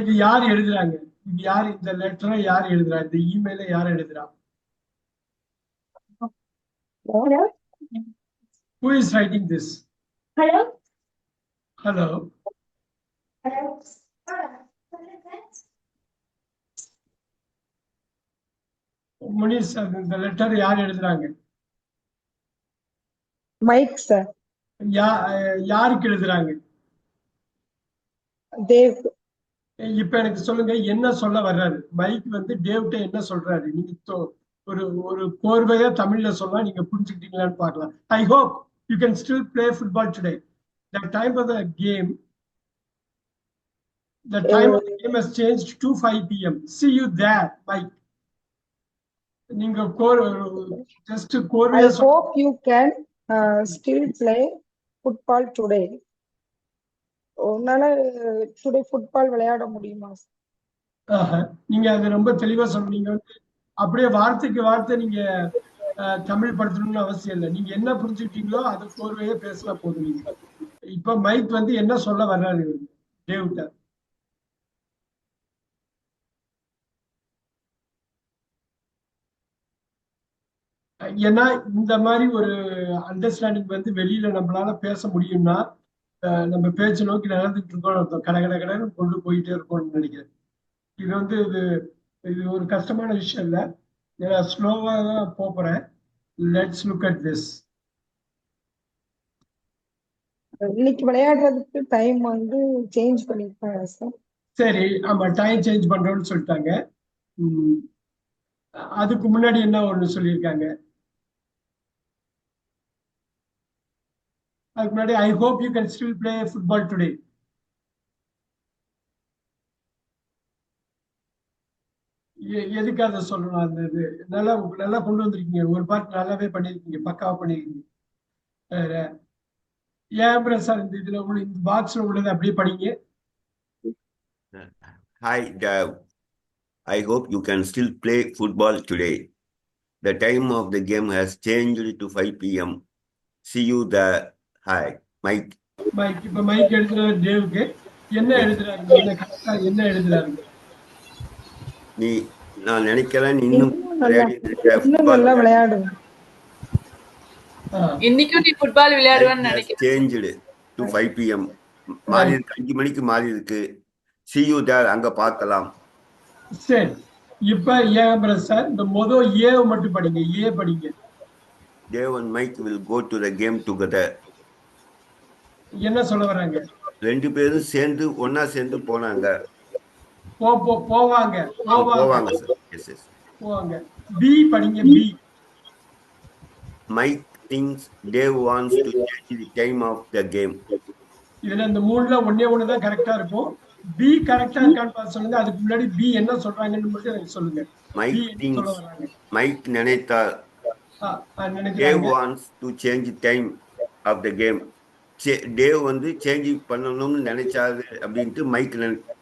இது யார் எழுதுறாங்க? இது யார் இந்த லெட்டரை யார் எழுதுறா? இந்த இமெயிலை யார் எழுதுறா? Hello? Who is writing this? Hello? Hello. Hello? Munis, இந்த லெட்டர் யார் எழுதுறாங்க? Mike sir. யாருக்கு எழுதுறாங்க? தேவ். இப்ப எனக்கு சொல்லுங்க, என்ன சொல்ல வர்றாரு மைக்? வந்து டேவ்ட்ட என்ன சொல்றாரு? நீங்க ஒரு ஒரு கோர்வையா தமிழ்ல சொன்னா நீங்க புரிஞ்சுக்கிட்டீங்களான்னு பார்க்கலாம். I hope you can still play football today. The time of the game has changed to 5 p.m. See you there, Mike. நீங்க just I கோர்வையா hope you can still play football today. உன்னால டுடே ஃபுட்பால் விளையாட முடியுமா? நீங்க அது ரொம்ப தெளிவா சொன்னீங்க. வந்து அப்படியே வார்த்தைக்கு வார்த்தை நீங்க தமிழ் படுத்தணும்னு அவசியம் இல்லை. நீங்க என்ன புரிஞ்சுக்கிட்டீங்களோ அதை கோர்வையே பேசினா போதும். நீங்க இப்ப மைக் வந்து என்ன சொல்ல வர்றாரு டேவ்ட்ட? ஏன்னா இந்த மாதிரி ஒரு அண்டர்ஸ்டாண்டிங் வந்து வெளியில நம்மளால பேச முடியும்னா நம்ம பேச்சு நோக்கி நடந்துட்டு இருக்கோம்னு அர்த்தம். கடை கொண்டு போயிட்டே இருக்கோம்னு நினைக்கிறேன். இது வந்து இது ஒரு கஷ்டமான விஷயம் இல்லை. நான் ஸ்லோவா தான் போறேன். Let's look at this. இன்னைக்கு விளையாடுறதுக்கு டைம் வந்து சேஞ்ச் பண்ணிருக்காங்க சார். சரி, ஆமா, டைம் சேஞ்ச் பண்றோம்னு சொல்லிட்டாங்க. அதுக்கு முன்னாடி என்ன ஒண்ணு சொல்லியிருக்காங்க? அதுக்கு முன்னாடி I hope you can still play football today. எதுக்கு அதை சொல்லணும்? அந்த இது நல்லா நல்லா கொண்டு வந்திருக்கீங்க. ஒரு பார்ட் நல்லாவே பண்ணிருக்கீங்க, பக்காவா பண்ணிருக்கீங்க. ஏன் பிரசாத் இந்த இதுல உள்ள இந்த பாக்ஸ்ல உள்ளது அப்படியே படிங்க. Hi, Dev. I hope you can still play football today. The time of the game has changed to 5 p.m. See you there. Hi, Mike. Mike இப்ப மைக் எழுதுறாரு டேவுக்கு. என்ன எழுதுறாரு? என்ன எழுதுறாரு? நான் நினைக்கிறேன் இன்னும் நல்லா விளையாடுவேன். இன்னைக்கும் நீ ஃபுட்பால் விளையாடுவேன்னு நினைக்கிறேன். changed to 5 p.m. மாறி இருக்கு, 5 மணிக்கு மாறி இருக்கு. See you there. அங்க பார்க்கலாம். சரி, இப்ப ஏன் பிரசாத் இந்த ஏ மட்டும் படிங்க. ஏ படிங்க. Dev and Mike will go to the game together. என்ன சொல்ல வராங்க? ரெண்டு பேரும் சேர்ந்து ஒன்னா சேர்ந்து போனாங்க. போவாங்க சார். Yes yes. போவாங்க. பி படிங்க. B. Mike thinks Dev wants to change the time of the game. இதுல இந்த மூணுல ஒண்ணே தான் கரெக்டா இருக்கும். பி கரெக்டா இருக்கான்னு பார்த்து சொல்லுங்க. அதுக்கு முன்னாடி பி என்ன சொல்றாங்கன்னு மட்டும் எனக்கு சொல்லுங்க. Mike நினைத்தார் Dev wants to change the time of the game. Dev வந்து சேஞ்ச் பண்ணணும்னு நினைச்சாரு அப்படின்ட்டு மைக்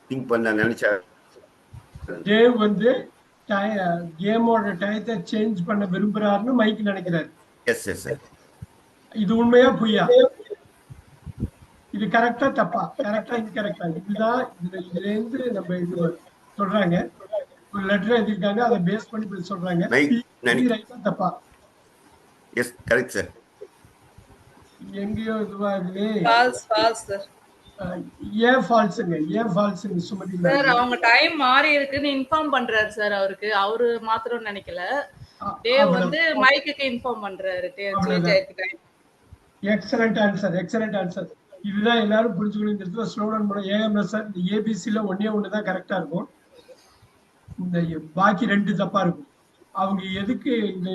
திங்க் பண்ண நினைச்சாரு. Dev வந்து கேமோட டயத்தை சேஞ்ச் பண்ண விரும்புறாருன்னு மைக் நினைக்கிறாரு. Yes yes sir. இது உண்மையா பொய்யா? இது கரெக்டா தப்பா? கரெக்டா இன்கரெக்டா? இதுதான் இதுல இருந்து நம்ம இது சொல்றாங்க. ஒரு லெட்டர் எழுதிருக்காங்க, அதை பேஸ் பண்ணி சொல்றாங்க. ரைட்டா தப்பா? Yes correct sir. எங்கேயோ இதுவா இருக்கு. False sir. ஏன் ஃபால்ஸ்ங்க? ஏன் ஃபால்ஸ்ங்க சுமதி சார்? அவங்க டைம் மாறி இருக்குன்னு இன்ஃபார்ம் பண்றாரு சார். அவருக்கு அவரு மாத்திரம் நினைக்கல. டேவ் வந்து மைக்குக்கு இன்ஃபார்ம் பண்றாரு. சேஞ்ச் ஆயிருக்கு டைம். Excellent answer. இதுதான் எல்லாரும் புரிஞ்சுக்கணும். இந்த இடத்துல ஸ்லோ டவுன் பண்ண ஏஎம்எஸ் சார். இந்த ஏபிசில ஒண்ணு தான் கரெக்டா இருக்கும். இந்த பாக்கி ரெண்டு தப்பா இருக்கும். அவங்க எதுக்கு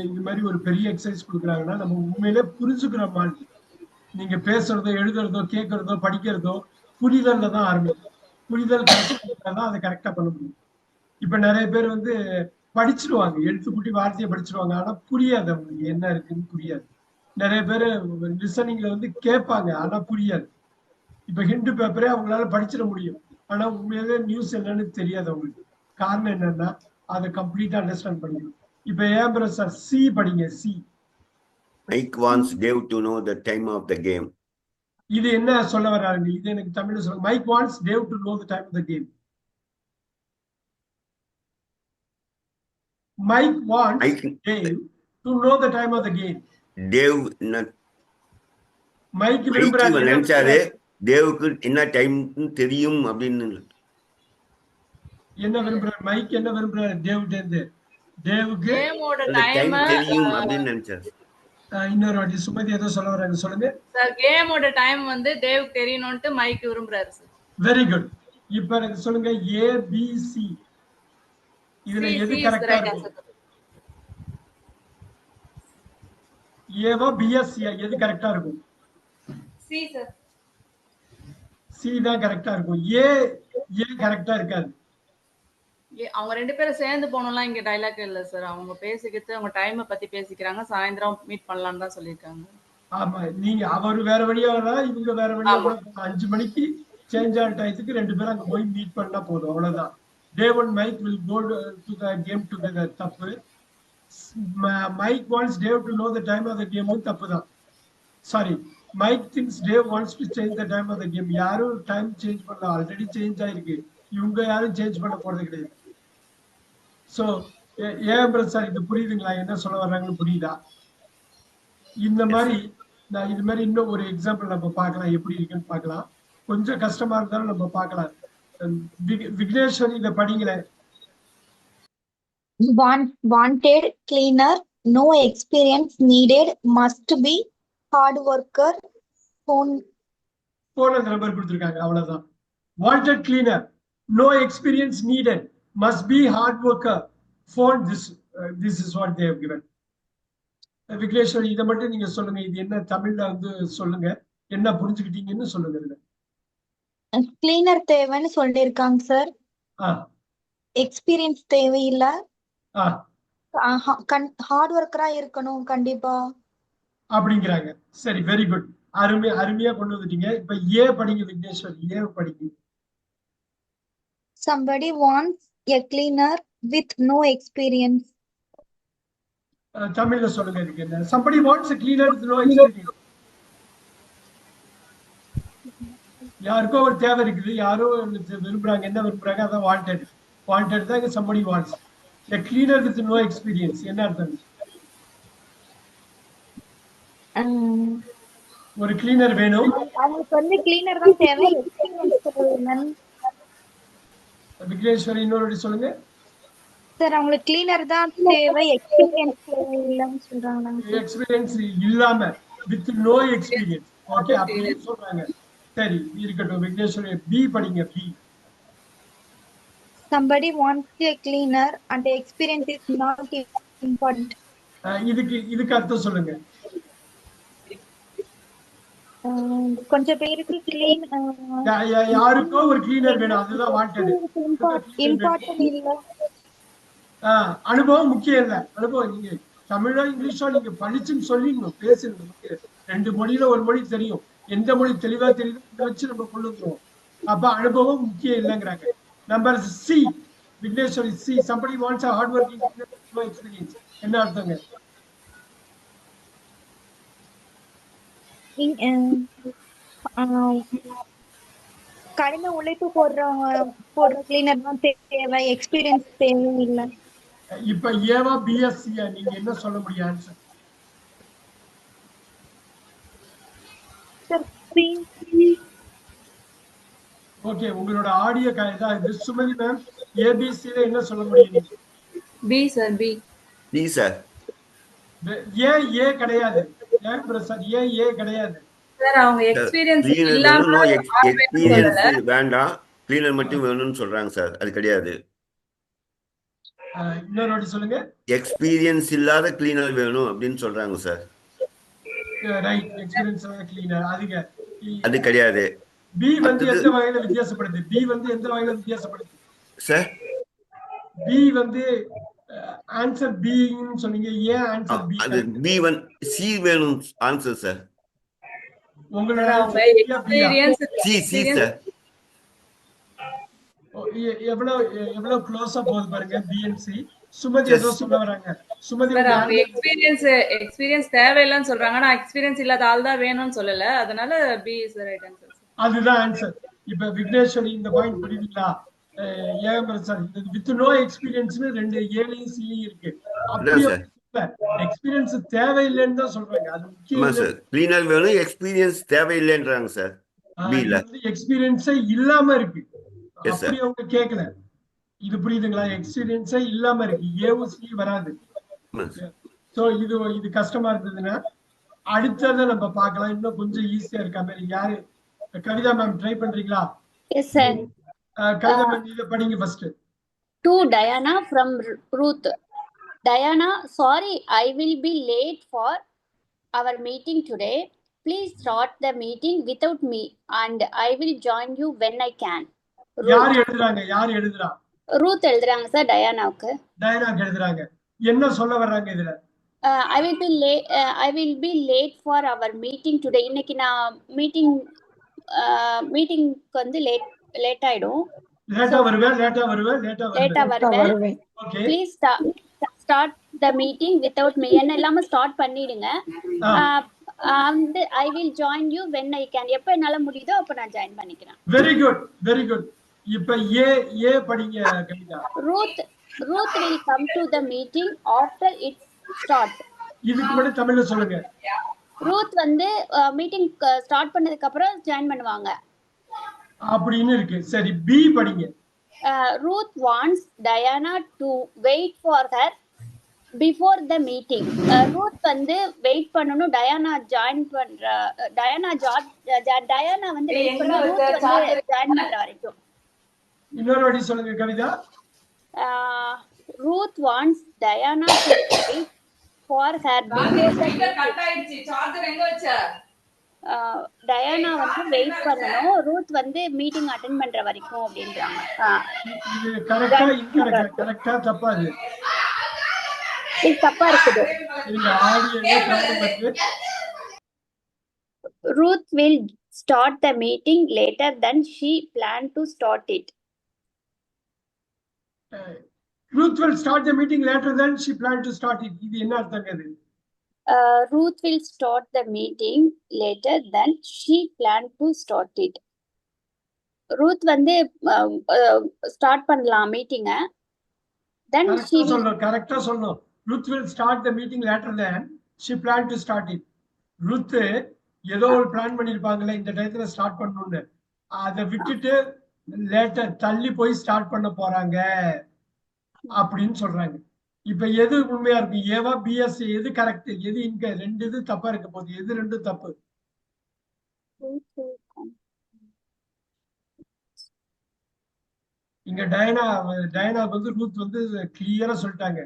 இந்த மாதிரி ஒரு பெரிய எக்ஸசைஸ் கொடுக்குறாங்கன்னா, நம்ம உண்மையிலே புரிஞ்சுக்கிற மாதிரி நீங்க பேசுறதோ எழுதுறதோ கேட்கறதோ படிக்கிறதோ புரிதல்ல தான் ஆரம்பிக்கும். புரிதல் கரெக்டா தான் அதை கரெக்டா பண்ண முடியும். இப்ப நிறைய பேர் வந்து படிச்சிருவாங்க, எழுத்துக்கூட்டி வார்த்தையை படிச்சிருவாங்க, ஆனா புரியாது. அவங்களுக்கு என்ன இருக்குன்னு புரியாது. நிறைய பேர் லிசனிங்ல வந்து கேட்பாங்க, ஆனா புரியாது. இப்ப ஹிந்து பேப்பரே அவங்களால படிச்சிட முடியும், ஆனா உண்மையாவே நியூஸ் என்னன்னு தெரியாது அவங்களுக்கு. காரணம் என்னன்னா அதை கம்ப்ளீட்டா அண்டர்ஸ்டாண்ட் பண்ணிக்கணும். இப்ப ஏன் பிரசாத் சி படிங்க. C. Mike wants Dev to know the time of the game. இது என்ன சொல்ல வர்றாங்க? இது எனக்கு தமிழ்ல சொல்லுங்க. Mike wants Dev to know the time of the game. Mike wants Mike Dave to know the time of the game. Dev Mike மைக்கு விரும்புறாரு நினைச்சாரு தேவுக்கு என்ன டைம் தெரியும் அப்படின்னு. என்ன விரும்புறாரு மைக் என்ன விரும்புறாரு தேவ்கிட்ட இருந்து தேவுக்கு கேமோட அந்த டைம் டைம் தெரியும் அப்படின்னு நினைச்சாரு. இன்னொரு வாட்டி சுமதி ஏதோ சொல்ல வராங்க சொல்லுங்க. சார் கேமோட டைம் வந்து தேவுக்கு தெரியணும்ட்டு மைக் விரும்புறாரு சார். Very good. இப்ப எனக்கு சொல்லுங்க ஏபிசி இதுல எது கரெக்டா இருக்கும்? ஏவா பிஎஸ்சியா எது கரெக்டா இருக்கும்? C sir. சி தான் கரெக்டா இருக்கும். ஏ கரெக்டா இருக்காது. அவங்க ரெண்டு பேரும் சேர்ந்து போனோம்லாம் இங்க டைலாக் இல்ல சார். அவங்க பேசிக்கிட்டு அவங்க டைமை பத்தி பேசிக்கிறாங்க. சாயந்தரம் மீட் பண்ணலாம்னு தான் சொல்லியிருக்காங்க. ஆமா நீங்க அவர் வேற வழியா வரலாம் இவங்க வேற வழியா கூட 5 மணிக்கு சேஞ்ச் ஆன டயத்துக்கு ரெண்டு பேரும் அங்க போய் மீட் பண்ணா போதும் அவ்வளவுதான். Dave and Mike will go to the game together. தப்பு. Mike wants Dave to know the time of the game. தப்பு தான். Sorry. Mike thinks Dave wants to change the time of the game. யாரும் time change பண்ணல, already change ஆயிருக்கு. இவங்க யாரும் change பண்ண போறது கிடையாது. ஸோ ஏன் சார் இது புரியுதுங்களா? என்ன சொல்ல வர்றாங்கன்னு புரியுதா? இந்த மாதிரி நான் இது மாதிரி இன்னும் ஒரு எக்ஸாம்பிள் நம்ம பார்க்கலாம், எப்படி இருக்குன்னு பார்க்கலாம். கொஞ்சம் கஷ்டமா இருந்தாலும் நம்ம பார்க்கலாம். விக்னேஸ்வரி இதை படிங்களேன். Wanted cleaner, no experience needed, must be hard worker, phone அந்த நம்பர் கொடுத்துருக்காங்க அவ்வளவுதான். Wanted cleaner, no experience needed, must be hard worker, phone this is what they have given. Vigneswari இதை மட்டும் நீங்க சொல்லுங்க. இது என்ன தமிழ்ல வந்து சொல்லுங்க, என்ன புரிஞ்சுக்கிட்டீங்கன்னு சொல்லுங்க. இதுல கிளீனர் தேவைன்னு சொல்லிருக்காங்க சார். எக்ஸ்பீரியன்ஸ் தேவையில்ல, ஹார்ட் ஒர்க்கரா இருக்கணும் கண்டிப்பா அப்படிங்கிறாங்க. சரி, வெரி குட். அருமையா கொண்டு வந்துட்டீங்க. இப்ப ஏ படிங்க விக்னேஸ்வரி, ஏ படிங்க. somebody wants a cleaner with no experience. தமிழ்ல சொல்லுங்க இதுக்கு என்ன. somebody wants a cleaner with no experience. யாருக்கோ ஒரு தேவை இருக்குது, யாரோ விரும்புறாங்க, என்ன விரும்புறாங்க அதான் வாண்டட் தான். somebody wants a cleaner with no experience என்ன அர்த்தம்? ஒரு கிளீனர் வேணும். அவங்களுக்கு வந்து கிளீனர் தான் தேவை, எக்ஸ்பீரியன்ஸ் தேவை. விக்னேஸ்வரி இன்னொரு சொல்லுங்க. சார் அவங்களுக்கு கிளீனர் தான் தேவை, எக்ஸ்பீரியன்ஸ் தேவையில்லைன்னு சொல்றாங்க. எக்ஸ்பீரியன்ஸ் இல்லாம வித் நோ எக்ஸ்பீரியன்ஸ். ஓகே, அப்படியே சொல்றாங்க. சரி, இருக்கட்டும். விக்னேஸ்வரி பி படிங்க. B somebody wants a cleaner and the experience is not important. இதுக்கு அர்த்தம் சொல்லுங்க. கொஞ்சம் பேருக்கு க்ளீன் யாருக்கோ ஒரு கிளீனர் வேணும், அதுதான் வாண்டட். இம்பார்ட்டன்ட் இல்ல. அனுபவம் முக்கியம் இல்ல. அனுபவம் நீங்க தமிழோ இங்கிலீஷோ நீங்க படிச்சுன்னு சொல்லிடணும், பேசணும். 2 மொழியில ஒரு மொழி தெரியும், எந்த மொழி தெளிவா தெரியுது வச்சு நம்ம கொண்டு வந்துருவோம். அப்ப அனுபவம் முக்கியம் இல்லைங்கிறாங்க. Number C Vigneswari, C somebody wants a hard working experience என்ன அர்த்தங்க? கடின உழைப்பு போடுற கிளீனர் தான் தேவை, எக்ஸ்பீரியன்ஸ் தேவையில்லை. இப்ப ஏவா பிஎஸ்சியா நீங்க என்ன சொல்ல முடியும் ஆன்சர்? ஓகே, உங்களோட ஆடியோ இது. சுமதி மேம் ஏபிசில என்ன சொல்ல முடியும்? B sir. B sir. A கிடையாது. ஏன் பிரசாத் ஏ கிடையாது சார்? அவங்க எக்ஸ்பீரியன்ஸ் இல்லாம எக்ஸ்பீரியன்ஸ் வேண்டாம், கிளீனர் மட்டும் வேணும்னு சொல்றாங்க சார். அது கிடையாது. இன்னொரு வாட்டி சொல்லுங்க. எக்ஸ்பீரியன்ஸ் இல்லாத கிளீனர் வேணும் அப்படின்னு சொல்றாங்க சார். ரைட், எக்ஸ்பீரியன்ஸ் கிளீனர் அது கிடையாது. பி வந்து எந்த வகையில வித்தியாசப்படுது? பி வந்து எந்த வகையில வித்தியாசப்படுது சார்? பி வந்து ஆன்சர் பி ன்னு சொன்னீங்க, ஏன் ஆன்சர் பி? அது பி வந்து சி வேணும் ஆன்சர் சார். உங்களோட எக்ஸ்பீரியன்ஸ் சி சார். எவ்வளவு க்ளோஸா போகுது பாருங்க பி அண்ட் சி. சுமதி ஏதோ சொல்ல வராங்க. சுமதி அவங்க எக்ஸ்பீரியன்ஸ் தேவையில்லைன்னு சொல்றாங்க, ஆனா எக்ஸ்பீரியன்ஸ் இல்லாத ஆள் தான் வேணும்னு சொல்லல, அதனால பி இஸ் ரைட் ஆன்சர். அதுதான் ஆன்சர். இப்ப விக்னேஸ்வரி இந்த பாயிண்ட் புரியுதுங்களா? ஏன் சார் வித் நோ எக்ஸ்பீரியன்ஸ்னு 2 ஏலையும் சிலையும் இருக்கு. அதான் அப்படியே சார். எக்ஸ்பீரியன்ஸ் தேவையில்லைன்னு தான் சொல்றாங்க. அது ஆமா முக்கியம் சார், கிளீனர் வேணும், எக்ஸ்பீரியன்ஸ் தேவையில்லைன்றாங்க சார். பில எக்ஸ்பீரியன்ஸே இல்லாம இருக்கு. Yes sir. அப்படி அவங்க கேட்கல. இது புரியுதுங்களா? எக்ஸ்பீரியன்ஸே இல்லாம இருக்கு, ஏவும் சி வராது. சோ இது கஷ்டமா இருந்ததுன்னா அடுத்ததை நம்ம பார்க்கலாம். இன்னும் கொஞ்சம் ஈஸியா இருக்க மாதிரி. யாரு கவிதா மேம் ட்ரை பண்றீங்களா? Yes sir. கவிதா மேம் இதை படிங்க first. To Diana from Ruth. Diana, sorry, I will be late for our meeting today. Please start the meeting without me and I will join you when I can. யார் எழுதுறாங்க? யார் எழுதுறா? Ruth எழுதுறாங்க sir டயானாவுக்கு. டயானாக்கு எழுதுறாங்க. என்ன சொல்ல வர்றாங்க இதுல? I will be late for our meeting today. இன்னைக்கு நான் மீட்டிங்க்கு வந்து லேட் ஆயிடும். லேட்டா வருவேன். Okay. Please start the meeting without me. என்ன இல்லாம ஸ்டார்ட் பண்ணிடுங்க. and I will join you when I can. எப்ப என்னால முடியுதோ அப்ப நான் ஜாயின் பண்ணிக்கிறேன். Very good. இப்ப ஏ படிங்க Kavitha. Ruth will come to the meeting after it start. இதுக்கு முன்னாடி தமிழ்ல சொல்லுங்க. ரூத் வந்து மீட்டிங் ஸ்டார்ட் பண்ணதுக்கு அப்புறம் ஜாயின் பண்ணுவாங்க அப்படின்னு இருக்கு. சரி, பி படிங்க. Ruth wants Diana to wait for her before the meeting. Ruth வந்து வெயிட் பண்ணனும், டயானா ஜாயின் பண்ற டயானா வந்து வெயிட் பண்ணனும், ரூத் வந்து ஜாயின் பண்ற வரைக்கும். இன்னொரு வாட்டி சொல்லுங்க Kavitha. Ruth wants Diana to wait for her before the cut ஆயிடுச்சு. சார்ஜர் எங்க வச்ச? டயானா வந்து வெயிட் பண்ணனும், ரூத் வந்து மீட்டிங் அட்டெண்ட் பண்ற வரைக்கும் அப்படின்றாங்க. இது கரெக்ட்டா இன்கரெக்ட்டா? கரெக்ட்டா தப்பா? இது தப்பா இருக்குது. இந்த ஆடியோல ப்ராப்ளம் இருக்கு. Ruth will start the meeting later than she planned to start it. Ruth will start the meeting later than she planned to start it. இது என்ன அர்த்தங்க இது? Ruth will start the meeting later than she planned to start it. Ruth வந்து start பண்ணலாம் மீட்டிங்க. then she will கரெக்ட்டா சொல்லணும். Ruth will start the meeting later than she planned to start it. Ruth ஏதோ ஒரு plan பண்ணிருப்பாங்கல இந்த டயத்துல start பண்ணனும்னு, அதை விட்டுட்டு லேட்டர் தள்ளி போய் ஸ்டார்ட் பண்ண போறாங்க அப்படின்னு சொல்றாங்க. இப்ப எது உண்மையா இருக்கு? ஏவா பிஎஸ்? எது கரெக்ட், எது இங்க? ரெண்டு இது தப்பா இருக்க போகுது. எது ரெண்டும் தப்பு? இங்க டயானாக்கு வந்து ரூத் வந்து கிளியரா சொல்லிட்டாங்க,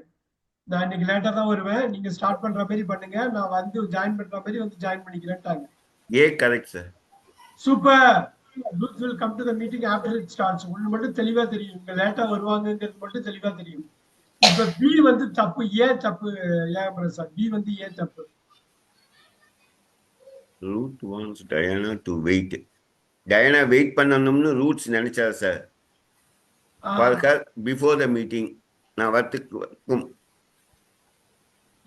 நான் இன்னைக்கு லேட்டா தான் வருவேன், நீங்க ஸ்டார்ட் பண்ற மாதிரி பண்ணுங்க, நான் வந்து ஜாயின் பண்ற மாதிரி வந்து ஜாயின் பண்ணிக்கிறேன்ட்டாங்க. A correct sir. Super. Ruth will come to the meeting after it starts. உங்களுக்கு மட்டும் தெளிவா தெரியும், இங்க லேட்டா வருவாங்கங்கிறது மட்டும் தெளிவா தெரியும். இப்ப பி வந்து தப்பு. ஏ தப்பு. சார் பி வந்து ஏ தப்பு. Ruth wants Diana to wait. Diana wait பண்ணணும்னு ரூட்ஸ் நினைச்சா sir. For her before the meeting. நான் வரத்துக்கும்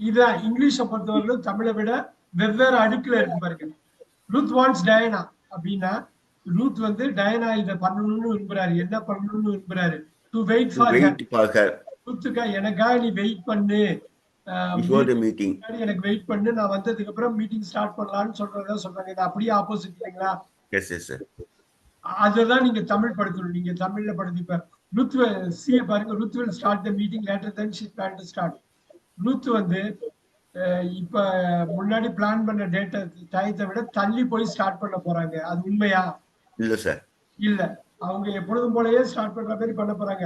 இத இங்கிலீஷை பொறுத்தவரை தமிழை விட வெவ்வேறு அடுக்குல இருக்கு பாருங்க. Ruth wants Diana அப்படின்னா ரூத் வந்து டயானா இத பண்ணணும்னு விரும்புறாரு. என்ன பண்ணணும்னு விரும்புறாரு? To wait for her. ரூத்துக்கா எனக்கா நீ வெயிட் பண்ணு, before the meeting எனக்கு வெயிட் பண்ணு, நான் வந்ததுக்கு அப்புறம் மீட்டிங் ஸ்டார்ட் பண்ணலாம்னு சொல்றதா சொல்றாங்க. இது அப்படியே ஆப்போசிட் இல்லைங்களா? Yes sir. அததான் நீங்க தமிழ் படுத்தணும். நீங்க தமிழ்ல படுத்திப்ப ரூத் சி பாருங்க. Ruth will start the meeting later than she planned to start. Ruth வந்து இப்ப முன்னாடி பிளான் பண்ண டயத்தை விட தள்ளி போய் ஸ்டார்ட் பண்ண போறாங்க. அது உண்மையா? இல்ல சார். இல்ல, அவங்க எப்பொழுதும் போலயே ஸ்டார்ட் பண்ற மாதிரி பண்ண போறாங்க.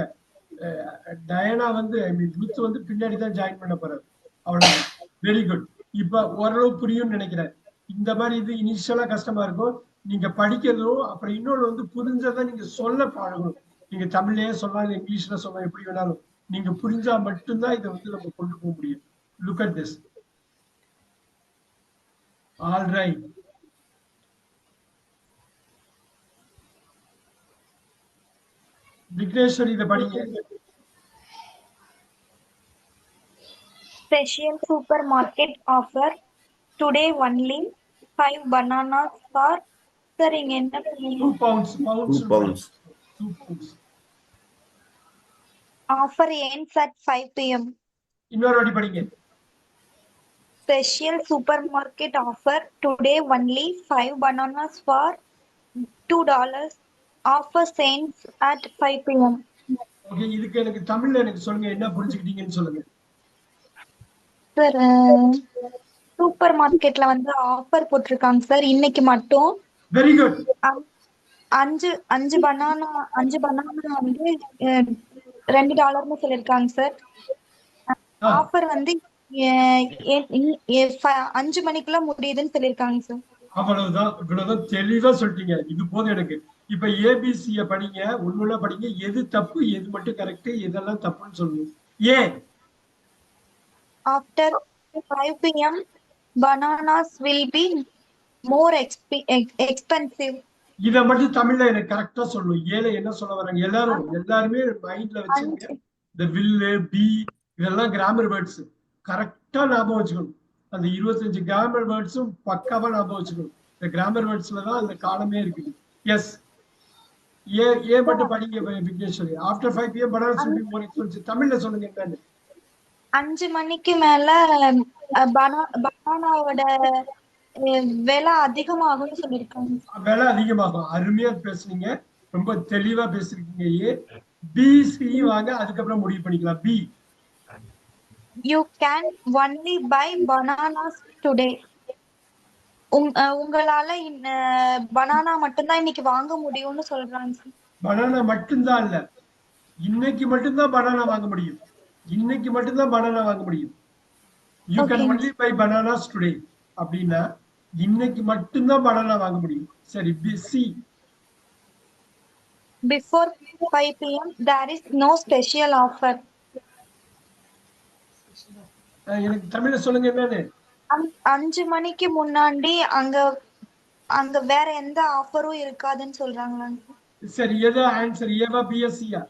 டயானா வந்து ரூத் வந்து பின்னாடி தான் ஜாயின் பண்ண போறாரு. அவ்வளவு. Very good. இப்ப ஓரளவு புரியும்னு நினைக்கிறேன். இந்த மாதிரி இது இனிஷியலா கஷ்டமா இருக்கும். நீங்க படிக்கிறதும் அப்புறம் இன்னொன்று வந்து புரிஞ்சதான் நீங்க சொல்ல பழகணும். நீங்க தமிழ்லயே சொல்லலாம், இங்கிலீஷ்ல சொல்லலாம், எப்படி வேணாலும். நீங்க புரிஞ்சா மட்டும்தான் இதை வந்து நம்ம கொண்டு போக முடியும். Look at this. All right. Vigneshwari இதை படிங்க. Special supermarket offer today only 5 bananas for sir. இங்க என்ன 2 pounds. 2 pounds. 2 pounds. Offer ends at 5 p.m. இன்னொரு வாட்டி படிங்க. Special supermarket offer today only 5 bananas for $2. Offer ends at 5 p.m. Okay, இதுக்கு எனக்கு தமிழ்ல எனக்கு சொல்லுங்க, என்ன புரிஞ்சுக்கிட்டீங்கன்னு சொல்லுங்க. சார் சூப்பர் மார்க்கெட்ல வந்து ஆஃபர் போட்டிருக்காங்க சார் இன்னைக்கு மட்டும். Very good. அஞ்சு பனானா வந்து $2 சொல்லிருக்காங்க சார். ஆஃபர் வந்து 5 மணிக்குள்ள முடியுதுன்னு சொல்லிருக்காங்க சார். அவ்வளவுதான், இவ்வளவுதான் தெளிவா சொல்லிட்டீங்க. இது போதும் எனக்கு. இப்ப ஏபிசிய படிங்க, ஒண்ணுல படிங்க, எது தப்பு எது மட்டும் கரெக்ட், எதெல்லாம் தப்புன்னு சொல்லுங்க. ஏன் after 5 p.m. bananas will be more expensive. இத மட்டும் தமிழ்ல எனக்கு கரெக்டா சொல்லணும். ஏல என்ன சொல்ல வராங்க எல்லாருமே மைண்ட்ல வச்சுங்க. இந்த வில்லு பி இதெல்லாம் கிராமர் வேர்ட்ஸ் கரெக்டா ஞாபகம் வச்சுக்கணும். அந்த 25 கிராமர் வேர்ட்ஸும் பக்காவா ஞாபகம் வச்சுக்கணும். இந்த கிராமர் வேர்ட்ஸ்ல தான் அந்த காலமே இருக்குது. எஸ், ஏ மட்டும் படிங்க Vigneshwari. After 5 PM banana will be more expensive. தமிழ்ல சொல்லுங்க என்னன்னு. 5 மணிக்கு மேல பனானாவோட விலை அதிகமாகும்னு சொல்லிருக்காங்க. விலை அதிகமாகும். அருமையா பேசுனீங்க, ரொம்ப தெளிவா பேசிருக்கீங்க. ஏ பி சி வாங்க, அதுக்கப்புறம் முடிவு பண்ணிக்கலாம். B You can only buy bananas today. உங்களால பனானா மட்டும்தான் இன்னைக்கு வாங்க முடியும்னு சொல்றாங்க. பனானா மட்டும்தான் இல்ல, இன்னைக்கு மட்டும்தான் பனானா வாங்க முடியும். இன்னைக்கு மட்டும்தான் பனானா வாங்க முடியும். You can only buy bananas today அப்படின்னா இன்னைக்கு மட்டும்தான் பனானா வாங்க முடியும். சரி, C. Before 5 p.m. there is no special offer. எனக்கு தமிழ்ல சொல்லுங்க என்னன்னு. 5 மணிக்கு முன்னாடி அங்க வேற எந்த ஆஃபரும் இருக்காதுன்னு சொல்றாங்களா? சரி, எது ஆன்சர்? ஏவா பிஎஸ்சியா?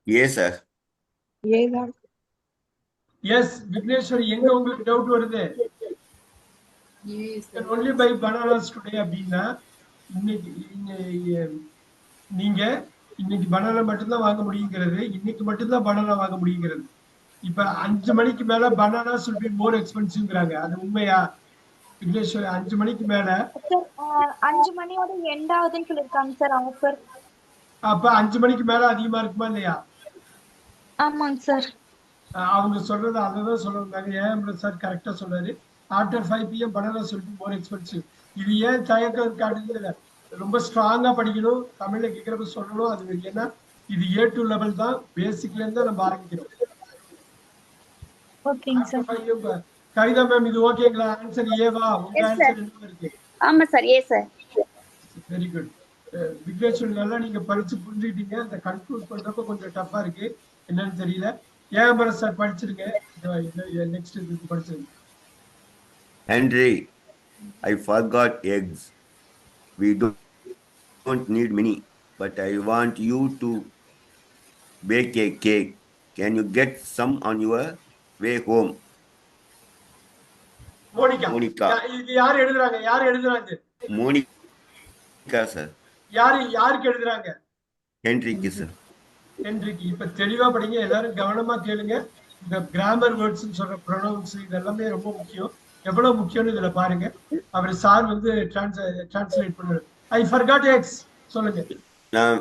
ஏ சார். ஏதான். எஸ் விக்னேஸ்வரி, எங்க உங்களுக்கு டவுட் வருது? ஒன்லி பை பனானாஸ் டுடே அப்படின்னா இன்னைக்கு நீங்க இன்னைக்கு பனானா மட்டும்தான் வாங்க முடியுங்கிறது, இன்னைக்கு மட்டும்தான் பனானா வாங்க முடியுங்கிறது. இப்ப 5 மணிக்கு மேல பனானாஸ் வில் பி மோர் எக்ஸ்பென்சிவ்ங்கறாங்க. அது உண்மையா விக்னேஸ்வரி? 5 மணிக்கு மேல 5 மணியோட எண்ட் ஆகுதுன்னு சொல்லிருக்காங்க சார் ஆஃபர். அப்ப 5 மணிக்கு மேல அதிகமா இருக்குமா இல்லையா? ஆமாங்க சார். அவங்க சொல்றது அததான் சொல்றாங்க. ஏன் சார் கரெக்டா சொல்றாரு. After 5 PM bananas will be more expensive. இது ஏன் தயக்கம் காட்டுது? ரொம்ப ஸ்ட்ராங்கா படிக்கணும், தமிழ்ல கேட்கிறப்ப சொல்லணும். அது ஏன்னா இது A2 லெவல் தான், பேசிக்ல இருந்து நம்ம ஆரம்பிக்கிறோம். ஓகேங்க சார். கவிதா மேம், இது ஓகேங்களா? ஆன்சர் ஏவா? உங்க ஆன்சர் என்ன இருக்கு? ஆமா sir, A sir. Very good. Vigneswari, நல்லா நீங்க படிச்சு புரிஞ்சுக்கிட்டீங்க. அந்த கன்க்ளூட் பண்றப்ப கொஞ்சம் டஃபா இருக்கு, என்னன்னு தெரியல. ஏன் சார் படிச்சிருங்க. நெக்ஸ்ட் இது படிச்சிருங்க. Henry, I forgot eggs. We don't need many, but I want you to bake a cake. Can you get some on your way home? Monica. இது யார் எழுதுறாங்க? Monica sir. யாருக்கு எழுதுறாங்க? ஹென்ரிக்கு சார். ஹென்ரிக்கு. இப்ப தெளிவா படிங்க, எல்லாரும் கவனமா கேளுங்க. இந்த கிராமர் வேர்ட்ஸ் சொல்ற ப்ரொனவுன்ஸ் இதெல்லாமே ரொம்ப முக்கியம். எவ்வளவு முக்கியம்னு இதுல பாருங்க. அவர் சார் வந்து டிரான்ஸ்லேட் பண்ணுவாரு. ஐ ஃபர்காட் எக்ஸ் சொல்லுங்க. நான்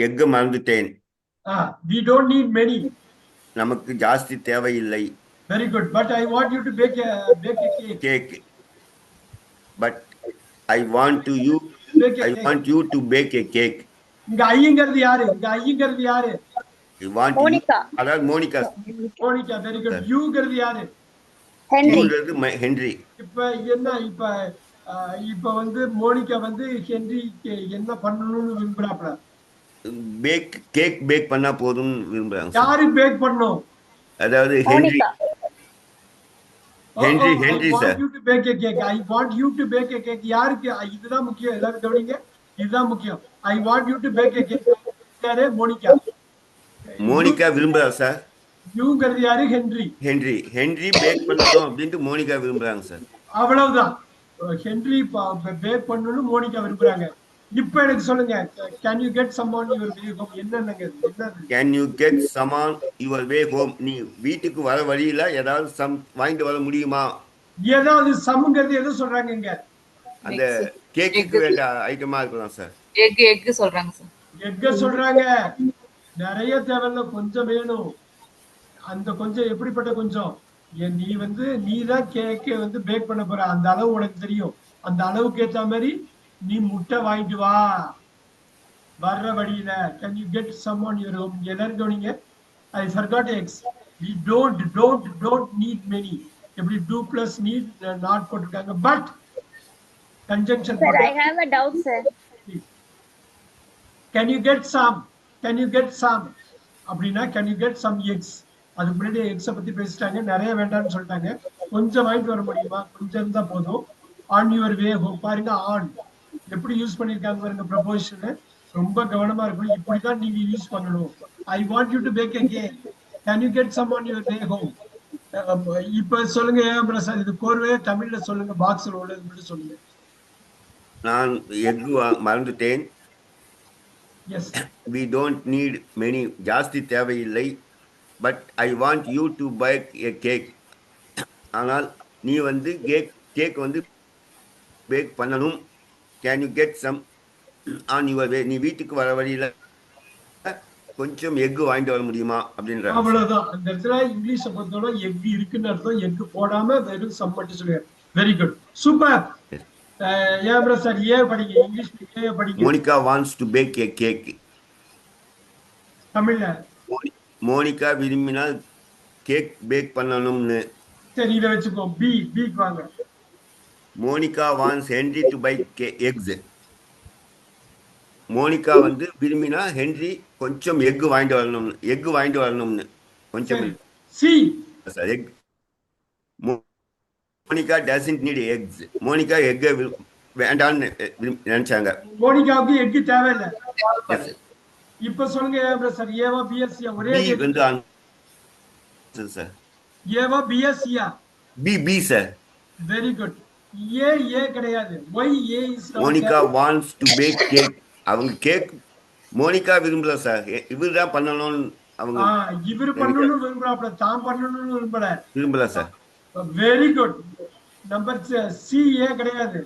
எக் மறந்துட்டேன். we don't need many. நமக்கு ஜாஸ்தி தேவையில்லை. Very good. But I want you to bake a cake. But I want you to bake a cake. இங்க ஐங்கிறது யாரு? மோனிகா. அதாவது மோனிகா. Very good. யூங்கிறது யாரு? ஹென்றி. இப்ப வந்து மோனிகா வந்து ஹென்ரிக்கு என்ன பண்ணணும்னு விரும்புறாப்ல? கேக் பேக் பண்ணா போதும் விரும்புறாங்க. யாரு பேக் பண்ணணும்? அதாவது Henry sir. I want you to bake a cake. யாருக்கு? இதுதான் முக்கியம். எல்லாரும் கவனிங்க, இதுதான் முக்கியம். I want you to bake a cake. யாரு? மோனிகா விரும்புறா சார். யூங்கிறது யாரு? ஹென்றி பேக் பண்ணணும் அப்படின்ட்டு மோனிகா விரும்புறாங்க சார். அவ்வளவுதான். ஹென்றி பேக் பண்ணணும் மோனிகா விரும்புறாங்க. இப்ப எனக்கு சொல்லுங்க, can you get someone your way home? என்னங்க என்னது? Can you get some on your way home? நீ வீட்டுக்கு வர வழியில ஏதாவது சம் வாங்கிட்டு வர முடியுமா? ஏதாவது சம்ங்கிறது எது சொல்றாங்க இங்க? அந்த கேக்குக்கு வேண்டிய ஐட்டமா இருக்கலாம் சார். எக் சொல்றாங்க சார். எக்க சொல்றாங்க. நிறைய தேவையில்ல, கொஞ்சம் வேணும். அந்த கொஞ்சம் எப்படிப்பட்ட கொஞ்சம்? நீ வந்து நீதான் கேக்க வந்து பேக் பண்ண போற, அந்த அளவு உனக்கு தெரியும். அந்த அளவுக்கு ஏத்த மாதிரி நீ முட்டை வாங்கிட்டு வா வர்ற வழியில. Can you get some on your home? எல்லாரும் கவனிங்க. I forgot X. We don't need many. எப்படி டூ பிளஸ் நீட் நாட் போட்டிருக்காங்க, but conjunction Sir, I have a doubt, sir. Can you get some? Can you get some அப்படின்னா can you get some X. அதுக்கு முன்னாடி எக்ஸை பத்தி பேசிட்டாங்க, நிறைய வேண்டாம்னு சொல்லிட்டாங்க. கொஞ்சம் வாங்கிட்டு வர முடியுமா? கொஞ்சம் இருந்தா போதும். ஆன் யுவர் வே ஹோம் பாருங்க, ஆன் எப்படி யூஸ் பண்ணிருக்காங்க பாருங்க. ப்ரொபோஷன் ரொம்ப கவனமா இருக்கணும். இப்படிதான் நீங்க யூஸ் பண்ணணும். I want you to bake a cake. Can you get some on your way home? இப்ப சொல்லுங்க பிரசாத், இது கோர்வே தமிழ்ல சொல்லுங்க, பாக்ஸ்ல உள்ளது மட்டும் சொல்லுங்க. நான் எக் மறந்துட்டேன். S. we don't need many, ஜாஸ்தி தேவையில்லை. But I want you to bake a cake. ஆனால் நீ வந்து கேக் வந்து பேக் பண்ணணும். Can you get some on your way? நீ வீட்டுக்கு வர வழியில கொஞ்சம் எக் வாங்கிட்டு வர முடியுமா அப்படின்ற. அவ்வளவுதான். அந்த இடத்துல இங்கிலீஷ பொறுத்தவரை எக் இருக்குன்னு அர்த்தம். எக் போடாம வெறும் சம் மட்டும் சொல்லுங்க. Very good, super. ஏன் பிரசாத் ஏ படிங்க, இங்கிலீஷ் ஏ படிங்க. Monica wants to bake a cake. தமிழ்ல மோனிகா விரும்பினால் கேக் பேக் பண்ணணும்னு. சரி, இதை வச்சுக்கோ. பிக்கு வாங்க. Monica wants Henry to buy eggs. Monica வந்து விரும்பினா ஹென்ரி கொஞ்சம் எக் வாங்கிட்டு வரணும்னு. கொஞ்சம் C sir. Egg Monica doesn't need X. Monica egg வேண்டாம்னு நினைச்சாங்க. மோனிகாவுக்கு எக் தேவையில்லை. இப்ப சொல்லுங்க பிரசாத், ஏவா பிஎஸ்சியா? ஒரே வந்து சார். ஏவா பிஎஸ்சியா? B sir. Very good. A கிடையாது. Why A is Monica wants to bake cake. அவங்க கேக் மோனிகா விரும்பல சார். இவர் தான் பண்ணணும்னு அவங்க. இவர் பண்ணணும்னு விரும்புறாப்ல, தான் பண்ணணும்னு விரும்பல sir. Very good. Number C A கிடையாது.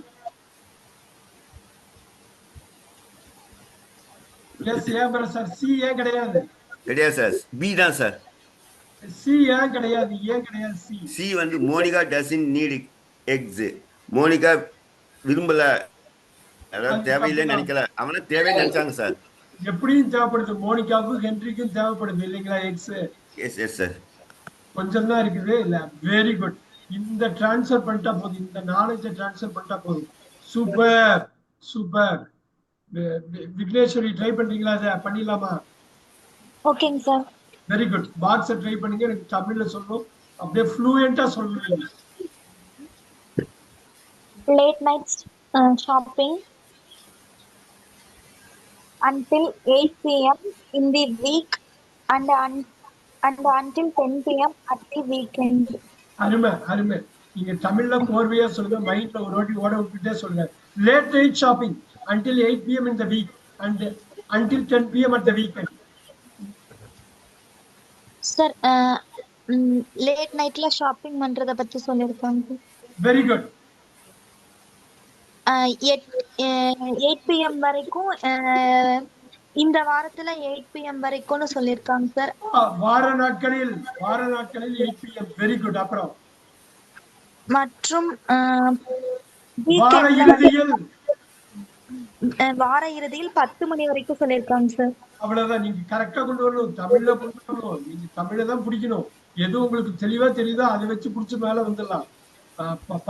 Yes A sir. C A கிடையாது. கிடையாது சார். பி தான் சார். சி ஏ கிடையாது, ஏ கிடையாது. சி வந்து Monica doesn't need X. Monica விரும்பல, அதாவது தேவையில்லைன்னு நினைக்கல. அவனை தேவைன்னு நினைச்சாங்க சார். எப்படியும் தேவைப்படுது. மோனிகாவுக்கும் ஹென்ரிக்கும் தேவைப்படுது இல்லைங்களா எக்ஸ்? Yes sir. கொஞ்சம் தான் இருக்குது இல்ல. Very good. இந்த டிரான்ஸ்ஃபர் பண்ணிட்டா போதும், இந்த நாலேஜை டிரான்ஸ்ஃபர் பண்ணிட்டா போதும். Super super. விக்னேஸ்வரி ட்ரை பண்றீங்களா? அதை பண்ணிடலாமா? ஓகேங்க சார். Very good. பாக்ஸை ட்ரை பண்ணுங்க. எனக்கு தமிழ்ல சொல்லணும், அப்படியே ஃப்ளூயண்டா சொல்லணும். Late night shopping until 8 p.m. in the week and until 10 p.m. at the weekend. அருமை அருமை. நீங்க தமிழ்ல கோர்வையா சொல்லுங்க, மைண்ட்ல ஒரு வாட்டி ஓட விட்டுட்டே சொல்லுங்க. Late night shopping until 8 p.m. in the week and until 10 p.m. at the weekend. Sir, late நைட்ல ஷாப்பிங் பண்றத பத்தி சொல்லிருக்காங்க. Very good. 8 p.m. வரைக்கும், இந்த வாரத்துல 8 p.m. வரைக்கும்னு சொல்லிருக்காங்க சார். வார நாட்களில் 8 p.m. Very good. அப்புறம் மற்றும் வார இறுதியில் 10 மணி வரைக்கும் சொல்லிருக்காங்க சார். அவ்வளவுதான். நீங்க கரெக்டா கொண்டு வரணும், தமிழ்ல கொண்டு வரணும். நீங்க தமிழ்ல தான் பிடிக்கணும். எது உங்களுக்கு தெளிவா தெரியுதோ அதை வச்சு பிடிச்சி மேல வந்துடலாம்.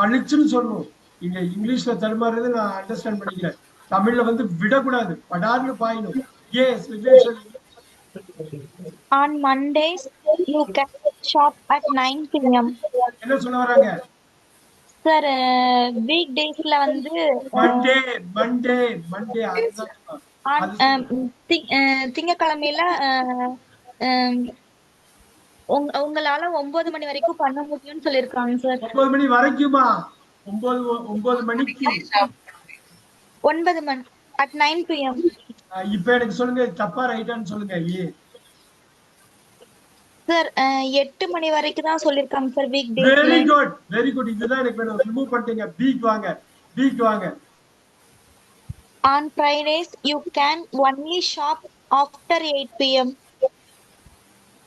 பழிச்சுன்னு சொல்லணும். நீங்க இங்கிலீஷ்ல தருமாறது நான் அண்டர்ஸ்டாண்ட் பண்ணிக்கிறேன். தமிழ்ல வந்து விடக்கூடாது, படார்னு பாயணும். Yes Vigneswari. On Mondays you can shop at 9 p.m. என்ன சொல்ல வராங்க சார்? வீக் டேஸ்ல வந்து மண்டே திங்கக்கிழமையில உங்களால 9 மணி வரைக்கும் பண்ண முடியும்னு சொல்லிருக்காங்க சார். 9 மணி வரைக்குமா? 9 மணிக்கு 9 மணி at 9 p.m. இப்ப எனக்கு சொல்லுங்க தப்பா ரைட்டான்னு சொல்லுங்க. ஏ சார் 8 மணி வரைக்கும் தான் சொல்லிருக்காங்க சார் வீக் டேஸ்ல. Very good very good. இதுதான் எனக்கு வேணும். ரிமூவ் பண்ணிட்டீங்க. பீக் வாங்க பீக் வாங்க. On Fridays you can only shop after 8 p.m.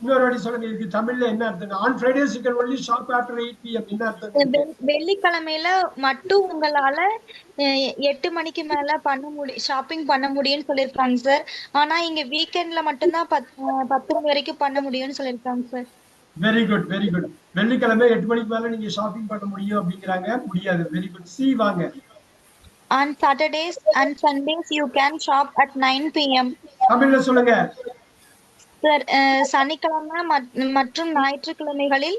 இன்னொரு வாட்டி சொல்லுங்க. இதுக்கு தமிழ்ல என்ன அர்த்தம்? On Fridays you can only shop after 8 PM. என்ன அர்த்தம்? வெள்ளிக்கிழமையில மட்டும் உங்களால 8 மணிக்கு மேல ஷாப்பிங் பண்ண முடியும்னு சொல்லிருக்காங்க சார். ஆனா இங்க வீக்கெண்ட்ல மட்டும்தான் 10 மணி வரைக்கும் பண்ண முடியும்னு சொல்லிருக்காங்க sir. Very good very good. வெள்ளிக்கிழமை 8 மணிக்கு மேல நீங்க ஷாப்பிங் பண்ண முடியும் அப்படிங்கிறாங்க. முடியாது. Very good. சி வாங்க. On Saturdays and Sundays you can shop at 9 p.m. தமிழ்ல சொல்லுங்க. சார் சனிக்கிழமை மற்றும் ஞாயிற்றுக்கிழமைகளில்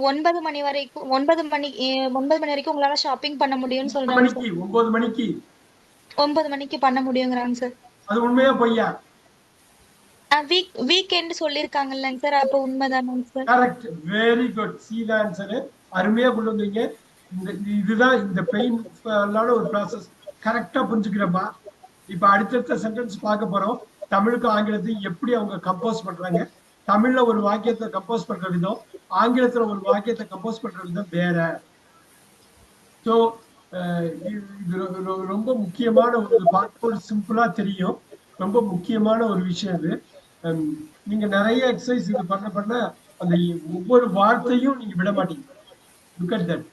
9 மணி வரைக்கும் 9 மணி வரைக்கும் உங்களால ஷாப்பிங் பண்ண முடியும்னு சொல்றாங்க சார். 9 மணிக்கு 9 மணிக்கு பண்ண முடியுங்கிறாங்க சார். அது உண்மையா பொய்யா? வீக்கெண்ட் சொல்லிருக்காங்க இல்லைங்க சார், அப்ப உண்மைதானங்க sir? Correct. Very good. C தான் ஆன்சர். அருமையா கொண்டு வந்தீங்க. இதுதான் இந்த பெயின் ஒரு ப்ராசஸ். கரெக்டா புரிஞ்சுக்கிறப்பா. இப்ப அடுத்தடுத்த சென்டென்ஸ் பார்க்க போறோம். தமிழுக்கும் ஆங்கிலத்தையும் எப்படி அவங்க கம்போஸ் பண்றாங்க. தமிழ்ல ஒரு வாக்கியத்தை கம்போஸ் பண்ற விதம், ஆங்கிலத்துல ஒரு வாக்கியத்தை கம்போஸ் பண்ற விதம் வேற. ஸோ இது ரொம்ப முக்கியமான ஒரு பார்க்க சிம்பிளா தெரியும். ரொம்ப முக்கியமான ஒரு விஷயம் இது. நீங்க நிறைய எக்ஸசைஸ் இது பண்ண பண்ண அந்த ஒவ்வொரு வார்த்தையும் நீங்க விட மாட்டீங்க. Look at that.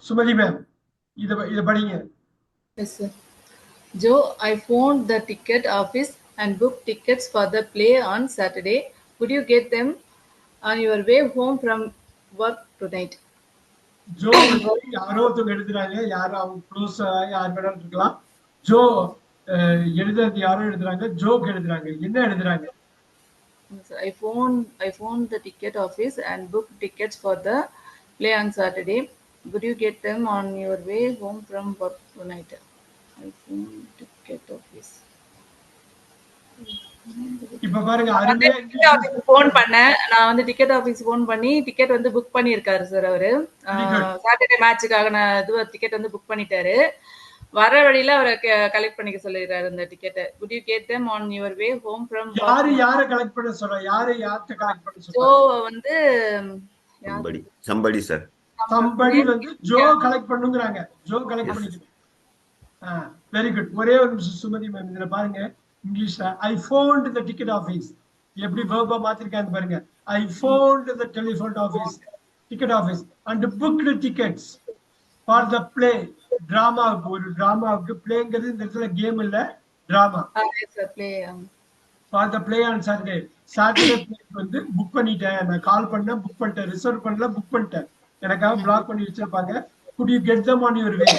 Sumathi ma'am இத படிங்க. Yes, sir. Joe, I phoned the ticket office and booked tickets for the play on Saturday. Could you get them on your way home from work tonight? Joe யாரோ ஒருத்தவங்க எழுதுறாங்க. யாரும் அவங்க close யார் வேணாலும் இருக்கலாம். ஜோ எழுதுறது யாரோ எழுதுறாங்க. ஜோக் எழுதுறாங்க. என்ன எழுதுறாங்க? I phoned the ticket office and booked tickets for the play on Saturday. Could you get them on your way home from work tonight? I phoned ticket office. இப்ப பாருங்க அருமையா டிக்கெட் ஆபீஸ் ஃபோன் பண்ணேன். நான் வந்து ticket office phone பண்ணி ticket வந்து book பண்ணியிருக்காரு sir அவரு. சாட்டர்டே மேட்சுக்காக நான் டிக்கெட் வந்து புக் பண்ணிட்டாரு. வர வழியில அவரை கலெக்ட் பண்ணிக்க சொல்லிடுறாரு இந்த டிக்கெட்டை. Could you get them on your way home from யார கலெக்ட் பண்ண சொல்றா? யார்ட்ட கலெக்ட் பண்ண சொல்றா? ஜோ வந்து somebody sir. somebody வந்து ஜோ கலெக்ட் பண்ணுங்கறாங்க. ஜோ கலெக்ட் பண்ணிக்கணும். Very good. ஒரே ஒரு நிமிஷம் சுமதி மேம் இதுல பாருங்க. இங்கிலீஷ்ல I phoned the ticket office. எப்படி வெர்பா மாத்திருக்காங்க பாருங்க. I phoned the telephone office, ticket office and booked tickets for the play. Drama ஒரு டிராமாவுக்கு பிளேங்கிறது இந்த இடத்துல கேம் இல்ல, drama. For the play on Saturday. Saturday பிளேக்கு வந்து புக் பண்ணிட்டேன். நான் கால் பண்ணேன், புக் பண்ணிட்டேன். ரிசர்வ் பண்ணல, புக் பண்ணிட்டேன். எனக்காக பிளாக் பண்ணி வச்சிருப்பாங்க. could you get them on your way?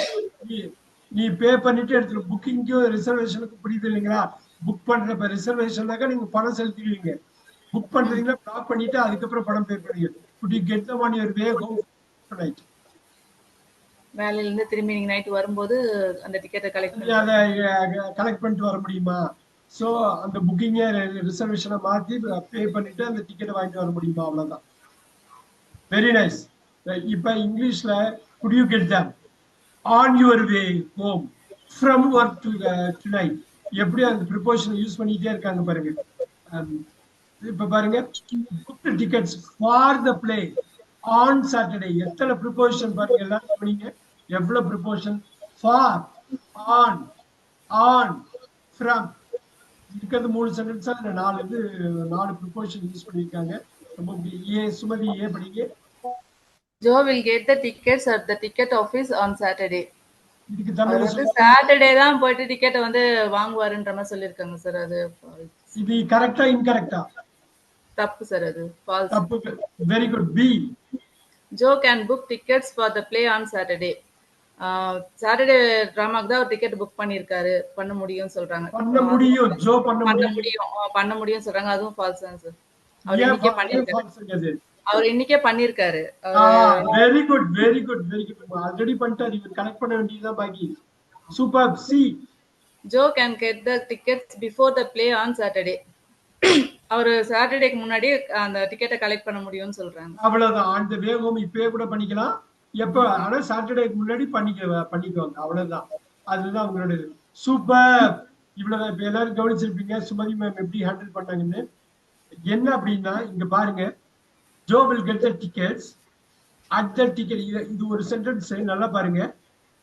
நீ பே பண்ணிட்டு எடுத்து புக்கிங்கும் ரிசர்வேஷனுக்கு புரியுது இல்லைங்களா? புக் பண்றப்ப ரிசர்வேஷன்னாக்க நீங்க பணம் செலுத்திடுவீங்க. புக் பண்றீங்களா பிளாக் பண்ணிட்டு அதுக்கப்புறம் பணம் பே பண்ணுவீங்க. could you get them on your way home tonight? வேலையில இருந்து திரும்பி நீங்க நைட் வரும்போது அந்த டிக்கெட்டை கலெக்ட் பண்ணிட்டு வர முடியுமா? சோ அந்த புக்கிங்க ரிசர்வேஷனை மாத்தி பே பண்ணிட்டு அந்த டிக்கெட்டை வாங்கிட்டு வர முடியுமா? அவ்வளவுதான். Very nice. இப்ப இங்கிலீஷ்ல could you get them on your way home from work tonight? எப்படி அந்த ப்ரிப்போசிஷன் யூஸ் பண்ணிட்டே இருக்காங்க பாருங்க. இப்ப பாருங்க booked tickets for the play on Saturday. எத்தனை ப்ரிப்போசிஷன் பாருங்க. எல்லாம் கவனிங்க. எவ்வளவு preposition? For, on, on, from. இருக்கிறது 3 சென்டென்ஸா இல்ல 4 ப்ரிப்போசிஷன் யூஸ் பண்ணிருக்காங்க. ரொம்ப ஏ சுமதி ஏ படிங்க. Joe will get the tickets at the ticket office on Saturday. இதுக்கு தமிழ்ல சாட்டர்டே தான் போயிட்டு டிக்கெட் வந்து வாங்குவாருன்ற மாதிரி சொல்லிருக்காங்க சார். அது இது கரெக்ட்டா இன்கரெக்ட்டா? தப்பு சார். அது ஃபால்ஸ். தப்பு. Very good. B. Joe can book tickets for the play on Saturday. Saturday டிராமாக்கு தான் ஒரு டிக்கெட் புக் பண்ணிருக்காரு. பண்ண முடியும் சொல்றாங்க. பண்ண முடியும். ஜோ பண்ண முடியும் சொல்றாங்க. அதுவும் ஃபால்ஸ் தான் சார். அவர் இன்னைக்கே பண்ணிருக்காரு. Very good very good very good. Already பண்ணிட்டாரு. இவர் கனெக்ட் பண்ண வேண்டியதுதான் பாக்கி. Super. C. Joe can get the tickets before the play on Saturday. அவர் சாட்டர்டேக்கு முன்னாடி அந்த டிக்கெட்டை கலெக்ட் பண்ண முடியும்னு சொல்றாங்க. அவ்வளவுதான். அந்த வே ஹோம் இப்பவே கூட பண்ணிக்கலாம். எப்போ ஆனா சாட்டர்டேக்கு முன்னாடி பண்ணிக்குவாங்க அவ்வளவுதான். அதுதான் அவங்களோட சூப்பர். இவ்வளவுதான். இப்ப எல்லாரும் கவனிச்சிருப்பீங்க சுமதி மேம் எப்படி ஹேண்டில் பண்ணாங்கன்னு. என்ன அப்படின்னா இங்க பாருங்க, Joe will get the tickets at the ticket. இது ஒரு சென்டென்ஸ் நல்லா பாருங்க.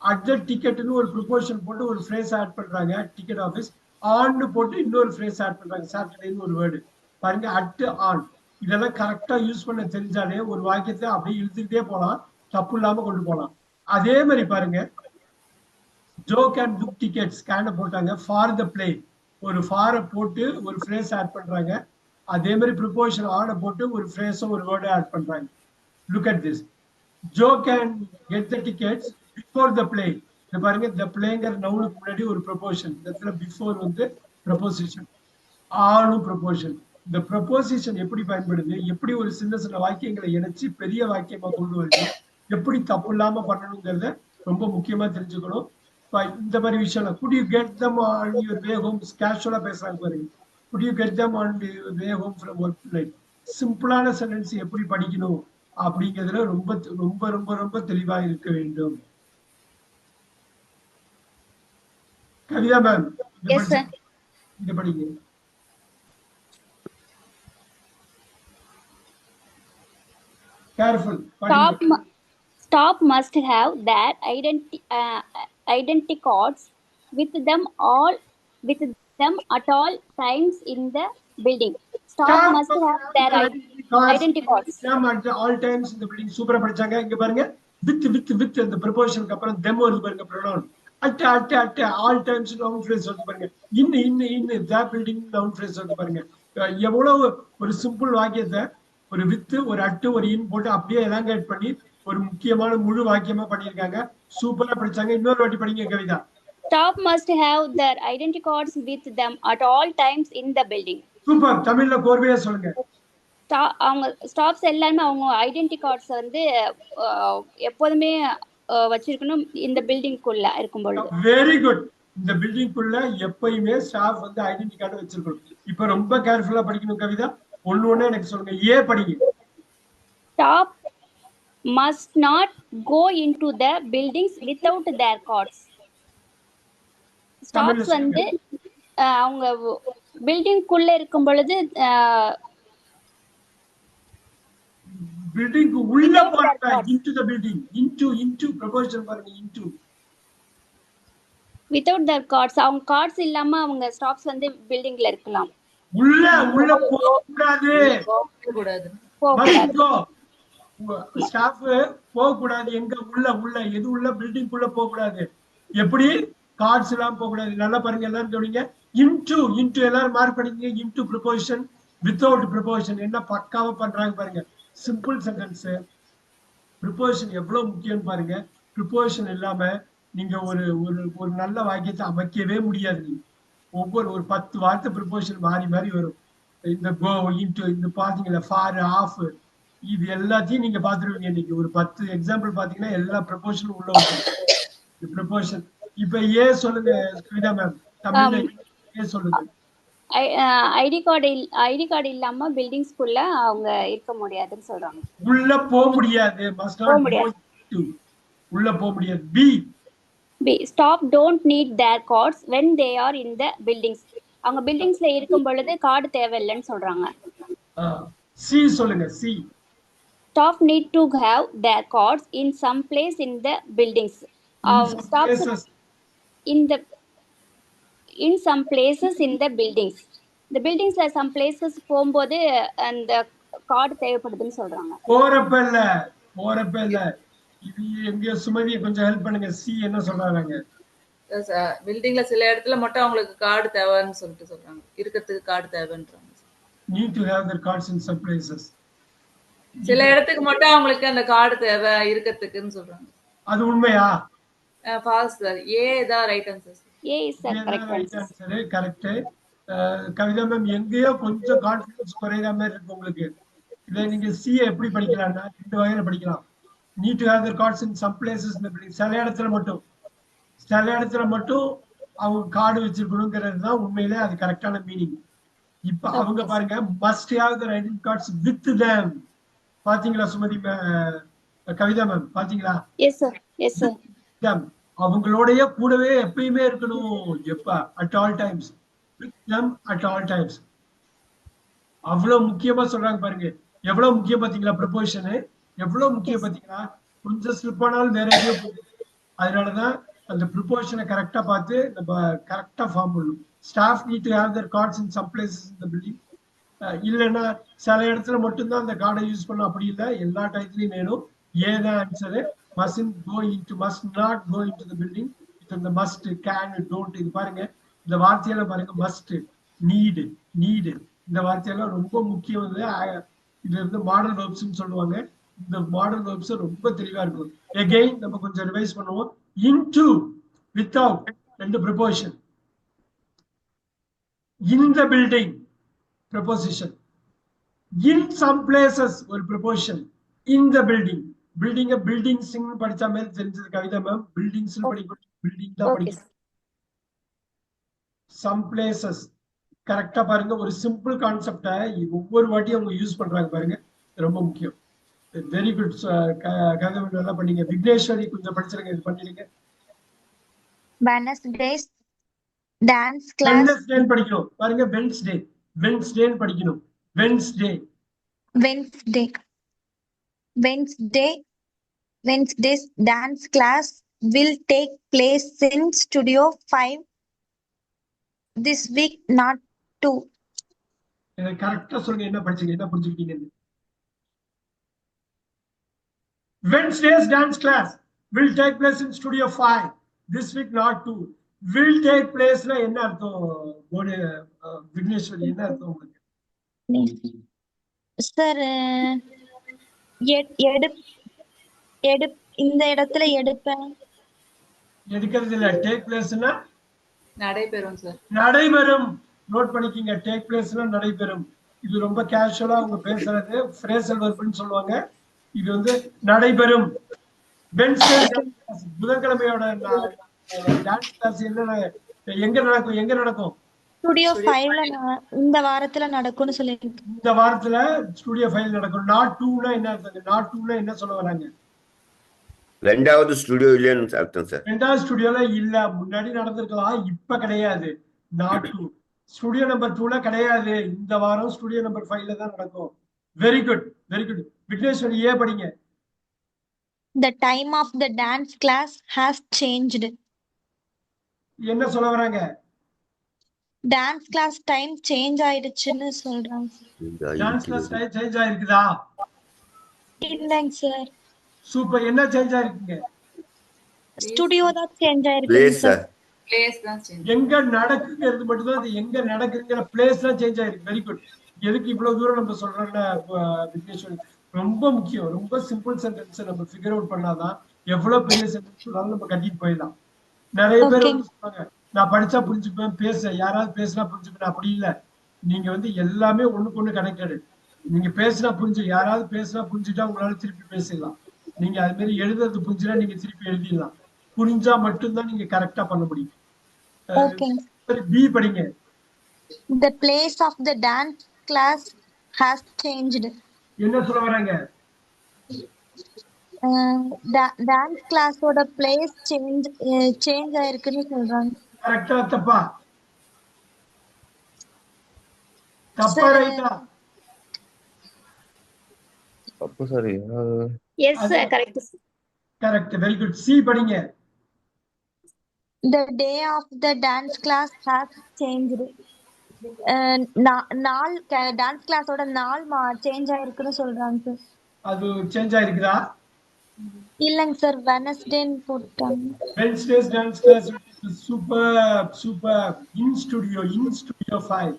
அட் த டிக்கெட்னு ஒரு ப்ரொபோஷன் போட்டு ஒரு ஃப்ரேஸ் ஆட் பண்றாங்க. டிக்கெட் ஆஃபீஸ் ஆன்னு போட்டு இன்னொரு ஃப்ரேஸ் ஆட் பண்றாங்க. சாட்டர்டேன்னு ஒரு வேர்டு பாருங்க, அட் ஆன். இதெல்லாம் கரெக்டா யூஸ் பண்ண தெரிஞ்சாலே ஒரு வாக்கியத்தை அப்படியே இழுத்துக்கிட்டே போலாம், தப்பு இல்லாம கொண்டு போலாம். அதே மாதிரி பாருங்க, ஜோ கேன் புக் டிக்கெட்ஸ் கேன போட்டாங்க, ஃபார் த பிளே ஒரு ஃபாரை போட்டு ஒரு ஃப்ரேஸ் ஆட் பண்றாங்க. அதே மாதிரி ப்ரிப்போசிஷன் ஆன போட்டு ஒரு ஃப்ரேஸும் ஒரு வேர்டை ஆட் பண்றாங்க. Look at this. Joe can get the tickets before the play. இந்த பாருங்க, த பிளேங்கிற நவுனுக்கு முன்னாடி ஒரு ப்ரொபோஷன். இடத்துல பிஃபோர் வந்து ப்ரொபோசிஷன், ஆனும் ப்ரொபோஷன். இந்த ப்ரொபோசிஷன் எப்படி பயன்படுது, எப்படி ஒரு சின்ன சின்ன வாக்கியங்களை இணைச்சு பெரிய வாக்கியமா கொண்டு வருது, எப்படி தப்பு இல்லாம பண்ணணுங்கிறத ரொம்ப முக்கியமா தெரிஞ்சுக்கணும். இந்த மாதிரி விஷயம் good you get them on your way home, கேஷுவலா பேசுறாங்க பாருங்க. Good you get them on your way home from work light. சிம்பிளான சென்டென்ஸ் எப்படி படிக்கணும் அப்படிங்கிறதுல ரொம்ப ரொம்ப ரொம்ப ரொம்ப தெளிவா இருக்க வேண்டும். கவிதா மேம் இத படிங்க. Careful. Staff must have their identity cards with them at all times in the building. Staff must have their identity cards at all times in the building. சூப்பரா படிச்சாங்க. இங்க பாருங்க, with அந்த prepositionக்கு அப்புறம் them வருது பாருங்க, pronoun. at all times noun phrase வருது பாருங்க. in the building noun phrase வருது பாருங்க. எவ்வளவு ஒரு சிம்பிள் வாக்கியத்தை ஒரு வித்து ஒரு அட்டு ஒரு இன் போட்டு அப்படியே எலாங்கேட் பண்ணி ஒரு முக்கியமான முழு வாக்கியமா பண்ணிருக்காங்க. சூப்பரா படிச்சாங்க. இன்னொரு வாட்டி படிங்க Kavitha. Staff must have their identity cards with them at all times in the building. Super. தமிழ்ல கோர்வையா சொல்லுங்க. அவங்க ஸ்டாஃப்ஸ் எல்லாரும் அவங்க ஐடென்டி கார்ட்ஸ் வந்து எப்போதுமே வச்சிருக்கணும் இந்த பில்டிங்குள்ள இருக்கும்போது. Very good. இந்த பில்டிங்குள்ள எப்பயுமே ஸ்டாஃப் வந்து ஐடென்டி கார்டு வச்சிருக்கணும். இப்ப ரொம்ப கேர்ஃபுல்லா படிக்கணும் கவிதா. ஒண்ணு எனக்கு சொல்லுங்க. ஏ படிங்க. Staff must not go into the buildings without their cards. Staffs வந்து அவங்க பில்டிங்குள்ள இருக்கும் பொழுது பில்டிங் உள்ள போறாங்க. into the building, into preposition பாருங்க, into. without their cards, அவங்க கார்ட்ஸ் இல்லாம அவங்க ஸ்டாஃப்ஸ் வந்து பில்டிங்ல இருக்கலாம். உள்ள போக கூடாது. ஸ்டாஃப் போக கூடாது. எங்க உள்ள எது உள்ள பில்டிங்குள்ள போக கூடாது. எப்படி கார்ட்ஸ் எல்லாம் போக கூடாது. நல்லா பாருங்க, எல்லாரும் கவனிங்க. into எல்லாரும் மார்க் பண்ணிங்க. into preposition, without preposition என்ன பக்காவா பண்றாங்க பாருங்க. Simple sentence. ப்ரிப்போசிஷன் எவ்வளவு முக்கியம் பாருங்க. ப்ரிப்போசிஷன் இல்லாம நீங்க ஒரு நல்ல வாக்கியத்தை அமைக்கவே முடியாது. ஒவ்வொரு 10 வார்த்தை ப்ரிப்போசிஷன் மாறி வரும். இந்த கோ, இன்டு, இந்த பாத்தீங்களா, ஃபார், ஆஃப், இது எல்லாத்தையும் நீங்க பாத்துருவீங்க. இன்னைக்கு ஒரு 10 எக்ஸாம்பிள் பாத்தீங்கன்னா எல்லா ப்ரிப்போசிஷனும் உள்ள வரும். ப்ரிப்போசிஷன். இப்ப ஏ சொல்லுங்க கவிதா மேம். தமிழ்ல ஏ சொல்லுங்க. ஐடி கார்டு இல்லாம பில்டிங்ஸ்க்குள்ள அவங்க இருக்க முடியாதுன்னு சொல்றாங்க. உள்ள போக முடியாது. must not go into. உள்ள போக முடியாது. B staff don't need their cards when they are in the buildings. அவங்க பில்டிங்ஸ்ல இருக்கும் பொழுது கார்டு தேவையில்லைன்னு சொல்றாங்க. சி சொல்லுங்க. C staff need to have their cards in some place in the buildings. Staff in some places in the buildings. The buildingsல some places போகும்போது அந்த card தேவைப்படுதுன்னு சொல்றாங்க. போறப்ப இல்ல. இது எங்க சுமதியை கொஞ்சம் ஹெல்ப் பண்ணுங்க. சி என்ன சொல்றாங்க? பில்டிங்ல சில இடத்துல மட்டும் அவங்களுக்கு கார்டு தேவைன்னு சொல்றாங்க. இருக்கிறதுக்கு card தேவைன்றாங்க. need to have their cards in some places. சில இடத்துக்கு மட்டும் அவங்களுக்கு அந்த கார்டு தேவை இருக்கிறதுக்குன்னு சொல்றாங்க. அது உண்மையா? Falls sir. ஏ தான் right answer. A is correct answer. Correct. Kavitha ma'am எங்கேயோ கொஞ்சம் கான்ஃபிடன்ஸ் குறையிற மாதிரி இருக்கு உங்களுக்கு. இதை நீங்க சி எப்படி படிக்கலாம்னா 2 வகையில படிக்கலாம். need to have their cards in some places in the building. சில இடத்துல மட்டும் அவங்க கார்டு வச்சிருக்கணுங்கிறது தான் உண்மையிலே அது கரெக்டான மீனிங். இப்ப அவங்க பாருங்க, must have their identity cards with them. பாத்தீங்களா சுமதி கவிதா மேம் பாத்தீங்களா? Yes, sir. Yes, sir. them அவங்களோடய கூடவே எப்பயுமே இருக்கணும். எப்ப at all times with them at all times. அவ்வளவு முக்கியமா சொல்றாங்க பாருங்க. எவ்வளவு முக்கியம் பாத்தீங்களா ப்ரொபோஷன்? எவ்வளவு முக்கியம் Yes. பாத்தீங்களா? கொஞ்சம் ஸ்லிப் ஆனாலும் வேற எங்கேயோ போகுது. அதனாலதான் அந்த ப்ரொபோஷனை கரெக்டா பார்த்து நம்ம கரெக்டா ஃபார்ம் பண்ணணும். Staff need to have their cards in some places in the building. இல்லைன்னா சில இடத்துல மட்டும்தான் அந்த கார்டை யூஸ் பண்ணணும். அப்படி இல்லை, எல்லா டயத்துலயும் வேணும். ஏதான் answer must not go into the building. இது இந்த must, can, don't இது பாருங்க. இந்த வார்த்தையெல்லாம் பாருங்க. must, need இந்த வார்த்தையெல்லாம் ரொம்ப முக்கியம். இது வந்து மாடல் வெர்ப்ஸ் சொல்லுவாங்க. இந்த மாடல் வெர்ப்ஸ் ரொம்ப தெளிவா இருக்கும். எகைன் நம்ம கொஞ்சம் ரிவைஸ் பண்ணுவோம். into, without ரெண்டு preposition. in the building preposition. In some places ஒரு preposition. in the building. building buildings படிச்ச மாதிரி தெரிஞ்சது கவிதா மேம். buildings படிக்கணும். building தான் படிக்கணும். some places கரெக்டா பாருங்க. ஒரு சிம்பிள் கான்செப்டை ஒவ்வொரு வாட்டியும் அவங்க யூஸ் பண்றாங்க பாருங்க. ரொம்ப முக்கியம். வெரி குட் கவிதா மேம், நல்லா பண்ணீங்க. விக்னேஸ்வரி கொஞ்சம் படிச்சிருங்க, இது பண்ணிடுங்க. Wednesdays dance class. வெட்னஸ்டே படிக்கணும் பாருங்க. வெட்னஸ்டே படிக்கணும். Wednesday's dance class will take place in Studio 5 this week, not 2. கரெக்டா சொல்லுங்க, என்ன படிச்சீங்க, என்ன புரிஞ்சுக்கிட்டீங்க? Wednesday's dance class will take place in Studio 5 this week, not 2. will take place னா என்ன அர்த்தம்? விக்னேஸ்வரி, என்ன அர்த்தம் உங்களுக்கு? சார் இந்த இடத்துல எடுப்பேன். எடுக்கிறது இல்ல. டேக் பிளேஸ்னா நடைபெறும் சார். நடைபெறும். நோட் பண்ணிக்கீங்க. டேக் பிளேஸ்னா நடைபெறும். இது ரொம்ப கேஷுவலா அவங்க பேசுறது. ஃப்ரேசல் வெர்ப்னு சொல்லுவாங்க. இது வந்து நடைபெறும். வெட்னஸ்டே புதன்கிழமையோட டான்ஸ் கிளாஸ் எங்க நடக்கும்? ஸ்டுடியோ 5ல இந்த வாரத்துல நடக்கும்னு சொல்லிருக்கேன். இந்த வாரத்துல ஸ்டுடியோ 5 நடக்கும். நாட் 2னா என்ன அர்த்தம்? நாட் 2னா என்ன சொல்ல வராங்க? ரெண்டாவது ஸ்டுடியோ இல்லன்னு அர்த்தம் சார். ரெண்டாவது ஸ்டுடியோல இல்ல. முன்னாடி நடந்திருக்கலாம், இப்ப கிடையாது. நாட் 2 ஸ்டுடியோ நம்பர் 2ல கிடையாது. இந்த வாரம் ஸ்டுடியோ நம்பர் 5ல தான் நடக்கும். Very good. விக்னேஸ்வரி, ஏ படிங்க. The time of the dance class has changed. என்ன சொல்ல வராங்க? டான்ஸ் கிளாஸ் டைம் சேஞ்ச் ஆயிடுச்சுன்னு சொல்றாங்க. டான்ஸ் கிளாஸ் டைம் சேஞ்ச் ஆயிருக்குதா? இல்லங்க சார். சூப்பர். என்ன சேஞ்ச் ஆயிருக்குங்க? ஸ்டுடியோ தான் சேஞ்ச் ஆயிருக்கு சார். பிளேஸ் தான் சேஞ்ச். எங்க நடக்குங்கிறது மட்டும் தான். அது எங்க நடக்குங்கிற பிளேஸ் தான் சேஞ்ச் ஆயிருக்கு. Very good. எதுக்கு இவ்வளவு தூரம் நம்ம சொல்றோம்னா விக்னேஸ்வரி, ரொம்ப முக்கியம். ரொம்ப சிம்பிள் சென்டென்ஸ் நம்ம ஃபிகர் அவுட் பண்ணாதான் எவ்வளவு பெரிய சென்டென்ஸ் சொன்னாலும் நம்ம கட்டிட்டு போயிடலாம். நிறைய பேர் சொல்லுவாங்க, நான் படிச்சா புரிஞ்சுப்பேன், யாராவது பேசினா புரிஞ்சுப்பேன். அப்படி இல்லை. நீங்க வந்து எல்லாமே ஒண்ணுக்கு ஒண்ணு கனெக்டடு. நீங்க பேசினா யாராவது பேசினா புரிஞ்சுட்டா உங்களால திருப்பி பேசிடலாம். நீங்க அது மாதிரி எழுதுறது புரிஞ்சுனா நீங்க திருப்பி எழுதிடலாம். புரிஞ்சா மட்டும்தான் நீங்க கரெக்டா பண்ண முடியும். பி படிங்க. The place of the dance class has changed. என்ன சொல்ல வராங்க? டான்ஸ் கிளாஸோட பிளேஸ் சேஞ்ச் ஆயிருக்குன்னு சொல்றாங்க. கரெக்டா தப்பா? தப்பா ரைட்டா? தப்பு sir. Yes, sir. Correct. Correct. Very good. C படிங்க. The day of the dance class has changed. நாள் டான்ஸ் கிளாஸோட நாள் சேஞ்ச் ஆயிருக்குன்னு சொல்றாங்க சார். அது சேஞ்ச் ஆயிருக்குதா? இல்லங்க சார், வெட்னஸ்டேன்னு போட்டாங்க. Wednesday's dance class is super. In studio 5.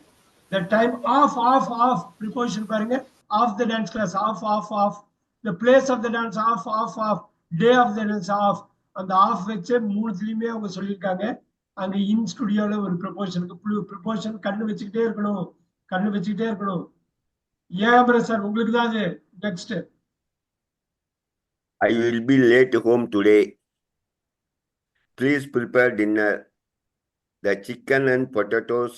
The time off preposition பாருங்க. Off the dance class, off. The place of the dance, off. Day of the dance, off. அந்த of வச்சு மூணுத்துலயுமே அவங்க சொல்லியிருக்காங்க. அங்க இன் ஸ்டுடியோல ஒரு ப்ரிப்போசிஷன் கண்ணு வச்சுக்கிட்டே இருக்கணும். ஏன் சார் உங்களுக்கு தான் அது. Next. I will be late home today. Please prepare dinner. The chicken and potatoes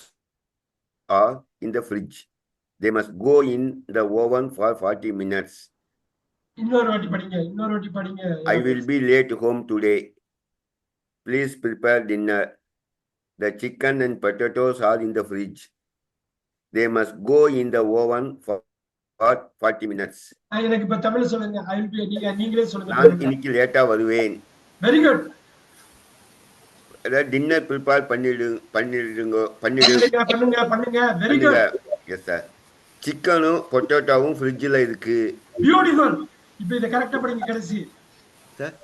are in the fridge. They must go in the oven for 40 minutes. இன்னொரு வாட்டி படிங்க. I will be late home today. Please prepare dinner. The chicken and potatoes are in the fridge. They must go in the oven for 40 minutes. எனக்கு இப்ப தமிழ் சொல்லுங்க. I will be நீங்களே சொல்லுங்க. நான் இன்னைக்கு லேட்டா வருவேன். Very good. டின்னர் ப்ரிப்பேர் பண்ணிடுங்க. Very good. Yes sir. சிக்கனும் பொட்டேட்டோவும் ஃப்ரிட்ஜில் இருக்கு. பியூட்டிஃபுல். இப்போ இத கரெக்ட்டா படிங்க கடைசி. சார்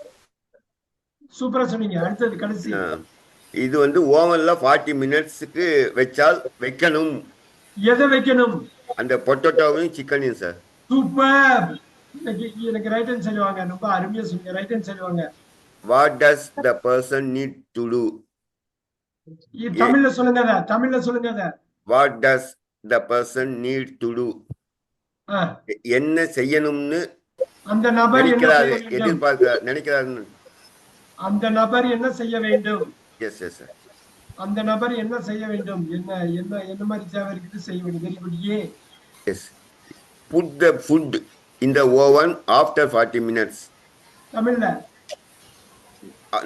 சூப்பரா சொன்னீங்க. அடுத்து கடைசி. இது வந்து ஓவன்ல 40 மினிட்ஸ்க்கு வைக்கணும். எதை வைக்கணும்? அந்த பொட்டேட்டோவையும் சிக்கனையும் சார். சூப்பர். எனக்கு ரைட் ஹேண்ட் சைடு வாங்க. ரொம்ப அருமையா சொன்னீங்க. ரைட் ஹேண்ட் சைடு வாங்க. What does the person need to do? தமிழ்ல சொல்லுங்க. What does the person need to do? என்ன செய்யணும்னு அந்த நபர் நினைக்கிறாரு. அந்த நபர் என்ன செய்ய வேண்டும்? Yes sir. அந்த நபர் என்ன செய்ய வேண்டும்? என்ன மாதிரி தேவை இருக்குது செய்ய வேண்டும். Very good. Yes. Put the food in the oven after 40 minutes. தமிழ்ல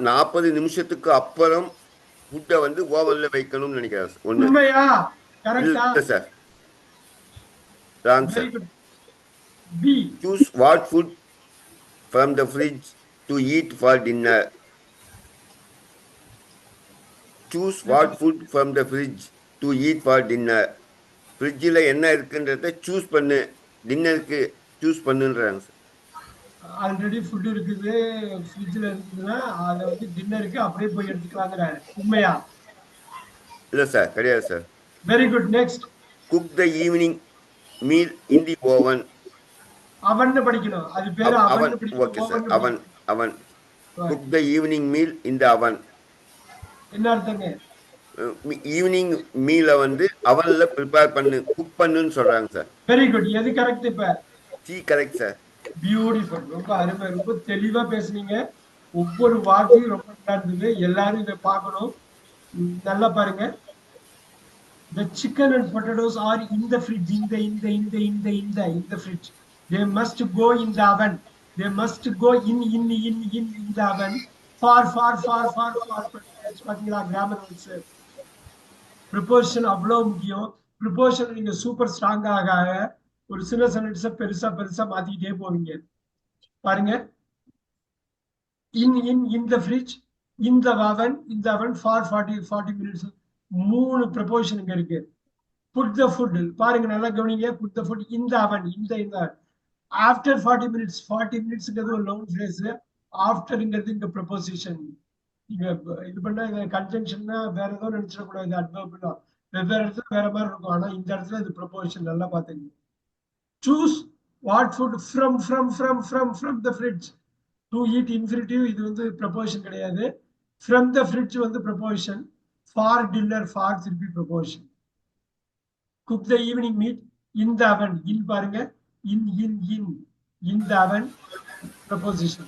40 நிமிஷத்துக்கு அப்புறம் ஃபுட்டை வந்து ஓவன்ல வைக்கணும்னு நினைக்கிறேன். உண்மையா? கரெக்ட்டா? Sir. Wrong sir. B. Choose what food from the fridge to eat for dinner. Choose what food from the fridge to eat for dinner. ஃப்ரிட்ஜில் என்ன இருக்குன்றத சூஸ் பண்ணு, டின்னருக்கு சூஸ் பண்ணுன்றாங்க சார். ஆல்ரெடி ஃபுட் இருக்குது ஃப்ரிட்ஜில் இருக்குதுன்னா அதை வந்து டின்னருக்கு அப்படியே போய் எடுத்துக்கலாங்கிறாரு. உண்மையா? இல்லை சார், கிடையாது sir. Very good. Next. Cook the evening meal in the oven. Oven படிக்கணும். அது பேரு oven. Okay sir. Oven. Cook the evening meal in the oven. என்ன அர்த்தங்க? ஈவினிங் மீலை வந்து அவன்ல ப்ரிப்பேர் குக் பண்ணுன்னு சொல்றாங்க சார். Very good. எது கரெக்ட்? இப்ப சி கரெக்ட் சார். பியூட்டிஃபுல். ரொம்ப அருமை. ரொம்ப தெளிவா பேசுனீங்க. ஒவ்வொரு வார்த்தையும் ரொம்ப நல்லா இருந்தது. எல்லாரும் இதை பார்க்கணும். நல்லா பாருங்க. The chicken and potatoes are in the fridge. In the fridge. They must go in the oven. They must go in the oven. Far. பாத்தீங்களா? Grammar words. ப்ரிப்போசிஷன் அவ்வளவு முக்கியம். ப்ரிப்போசிஷன் நீங்க சூப்பர் ஸ்ட்ராங் ஆக ஒரு சில சென்டென்ஸை பெருசா மாத்திக்கிட்டே போவீங்க. பாருங்க. in the fridge, in the oven for 40 minutes. 3 preposition இங்க இருக்கு. put the food. பாருங்க, நல்லா கவனிங்க. put the food in the oven. இந்த after 40 minutes. 40 minutesங்கிறது ஒரு லவுன் ஃப்ரேஸ். ஆஃப்டர்ங்கிறது இங்க ப்ரிப்போசிஷன். நீங்க இது பண்ணா கன்ஜங்ஷன்னா வேற ஏதோ நினைச்சிடக்கூடாது. அட்வர்ப் தான் வெவ்வேறு இடத்துல வேற மாதிரி இருக்கும். ஆனா இந்த இடத்துல இது ப்ரிப்போசிஷன். நல்லா பாத்துங்க. Choose what food from the fridge to eat. infinitive. இது வந்து preposition கிடையாது. From the fridge வந்து preposition. For dinner, for திருப்பி preposition. Cook the evening meat in the oven. in பாருங்க. in the oven preposition.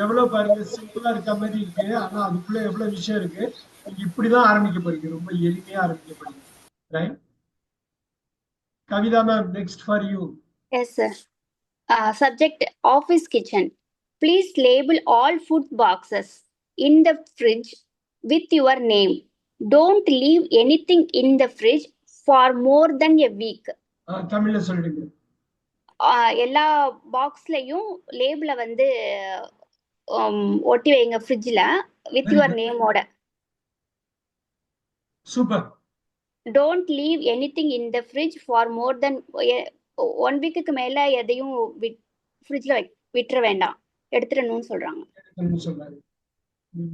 எவ்வளவு பாருங்க சிம்பிளா இருக்க மாதிரி இருக்கு. ஆனா அதுக்குள்ள எவ்வளவு விஷயம் இருக்கு. நீங்க இப்படிதான் ஆரம்பிக்க போறீங்க. ரொம்ப எளிமையா ஆரம்பிக்க போறீங்க. Right? Kavita ma'am, next for you. Yes, sir. Subject office kitchen. Please label all food boxes in the fridge with your name. Don't leave anything in the fridge for more than a week. தமிழ்ல சொல்லுங்க. எல்லா பாக்ஸ்லயும் லேபிள வந்து ஒட்டி வைங்க ஃப்ரிட்ஜ்ல with your நேமோட. Super. Don't leave anything in the fridge for more than 1 weekக்கு மேல எதையும் ஃப்ரிட்ஜ்ல விட்டுற வேண்டாம், எடுத்துறணும்னு சொல்றாங்க.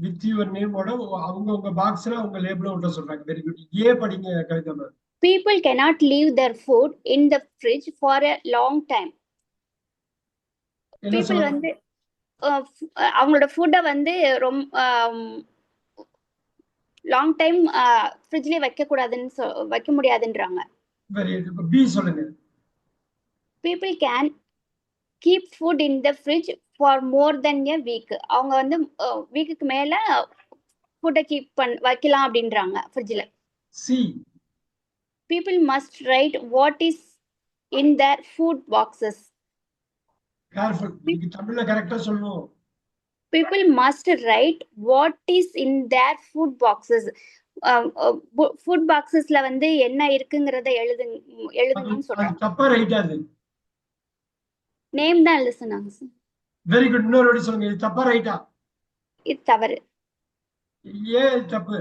வித் யுவர் நேமோட அவங்க பாக்ஸ்ல அவங்க லேபிள ஒட்ட சொல்றாங்க. Very good. படிங்க Kavitha ma'am. People cannot leave their food in the fridge for a long time. People வந்து அவங்களோட ஃபுட்டை வந்து ரொம்ப லாங் டைம் ஃப்ரிட்ஜ்லயே வைக்க முடியாதுன்றாங்க. பி சொல்லுங்க. People can keep food in the fridge for more than a week. அவங்க வந்து வீக்குக்கு மேல ஃபுட்டை வைக்கலாம் அப்படின்றாங்க ஃப்ரிட்ஜ்ல. C. People must write what is in their food boxes. Careful. இன்னைக்கு தமிழ்ல கரெக்டா சொல்லணும். People must write what is in their food boxes. Food பாக்ஸஸ்ல வந்து என்ன இருக்குங்கிறத எழுதுங்கன்னு சொல்றாங்க. தப்பா ரைட்டா அது? நேம் தான் எழுத சொன்னாங்க சார். Very good. இன்னொரு வாட்டி சொல்லுங்க. இது தப்பா ரைட்டா? இது தவறு. ஏன் தப்பு?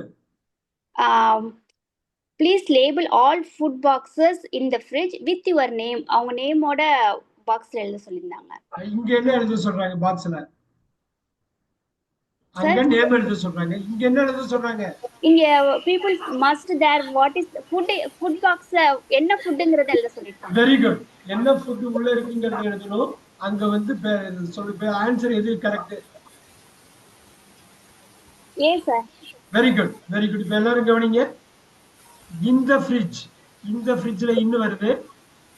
Please label all food boxes in the fridge with your name. அவங்க நேமோட பாக்ஸ்ல எழுத சொல்லியிருந்தாங்க. இங்க என்ன எழுத சொல்றாங்க பாக்ஸ்ல? அங்க நேம் எழுத சொல்றாங்க. இங்க என்ன எழுத சொல்றாங்க? இங்க people must there what is food boxல என்ன ஃபுட்ங்கறத எழுத சொல்லிருக்காங்க. Very good. என்ன ஃபுட் உள்ள இருக்குங்கறத எழுதணும். அங்க வந்து சொல்லுங்க ஆன்சர் எது correct? A sir. Very good very good. இப்ப எல்லாரும் கவனிங்க. இந்த ஃப்ரிட்ஜ்ல இன்னும் வருது.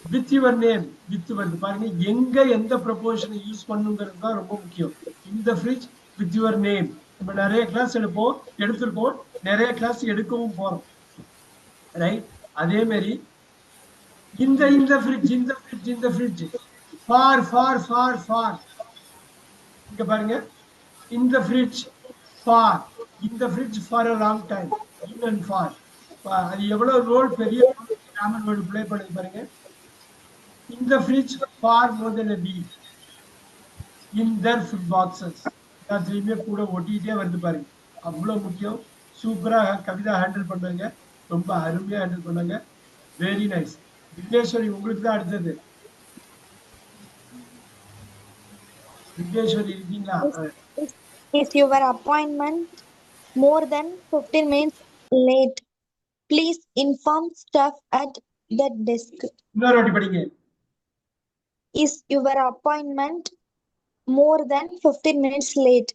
வித் யுவர் நேம் வித் வருது பாருங்க. எங்க எந்த ப்ரொபோஷனை யூஸ் பண்ணுங்கிறது தான் ரொம்ப முக்கியம். இந்த ஃப்ரிட்ஜ் வித் யுவர் நேம். நம்ம நிறைய கிளாஸ் எடுத்திருக்கோம், நிறைய கிளாஸ் எடுக்கவும் போறோம், ரைட்? அதே மாதிரி இந்த fridge for for for for இங்க பாருங்க. இந்த fridge for for a long time. In for அது எவ்வளவு ரோல் பெரிய கிராமர் வேர்டு ப்ளே பண்ணுது பாருங்க. இந்த fridge for more then a week in their food boxes. எல்லாத்துலயுமே கூட ஒட்டிட்டே வருது பாருங்க. அவ்வளவு முக்கியம். சூப்பரா கவிதா ஹேண்டில் பண்ணாங்க, ரொம்ப அருமையா ஹேண்டில் பண்ணாங்க. Very nice. விக்னேஸ்வரி உங்களுக்கு தான் அடுத்தது. விக்னேஸ்வரி இருக்கீங்களா? Is your appointment more than 15 minutes late? Please inform staff at the desk. இன்னொரு வாட்டி படிங்க. Is your appointment more than 15 minutes late?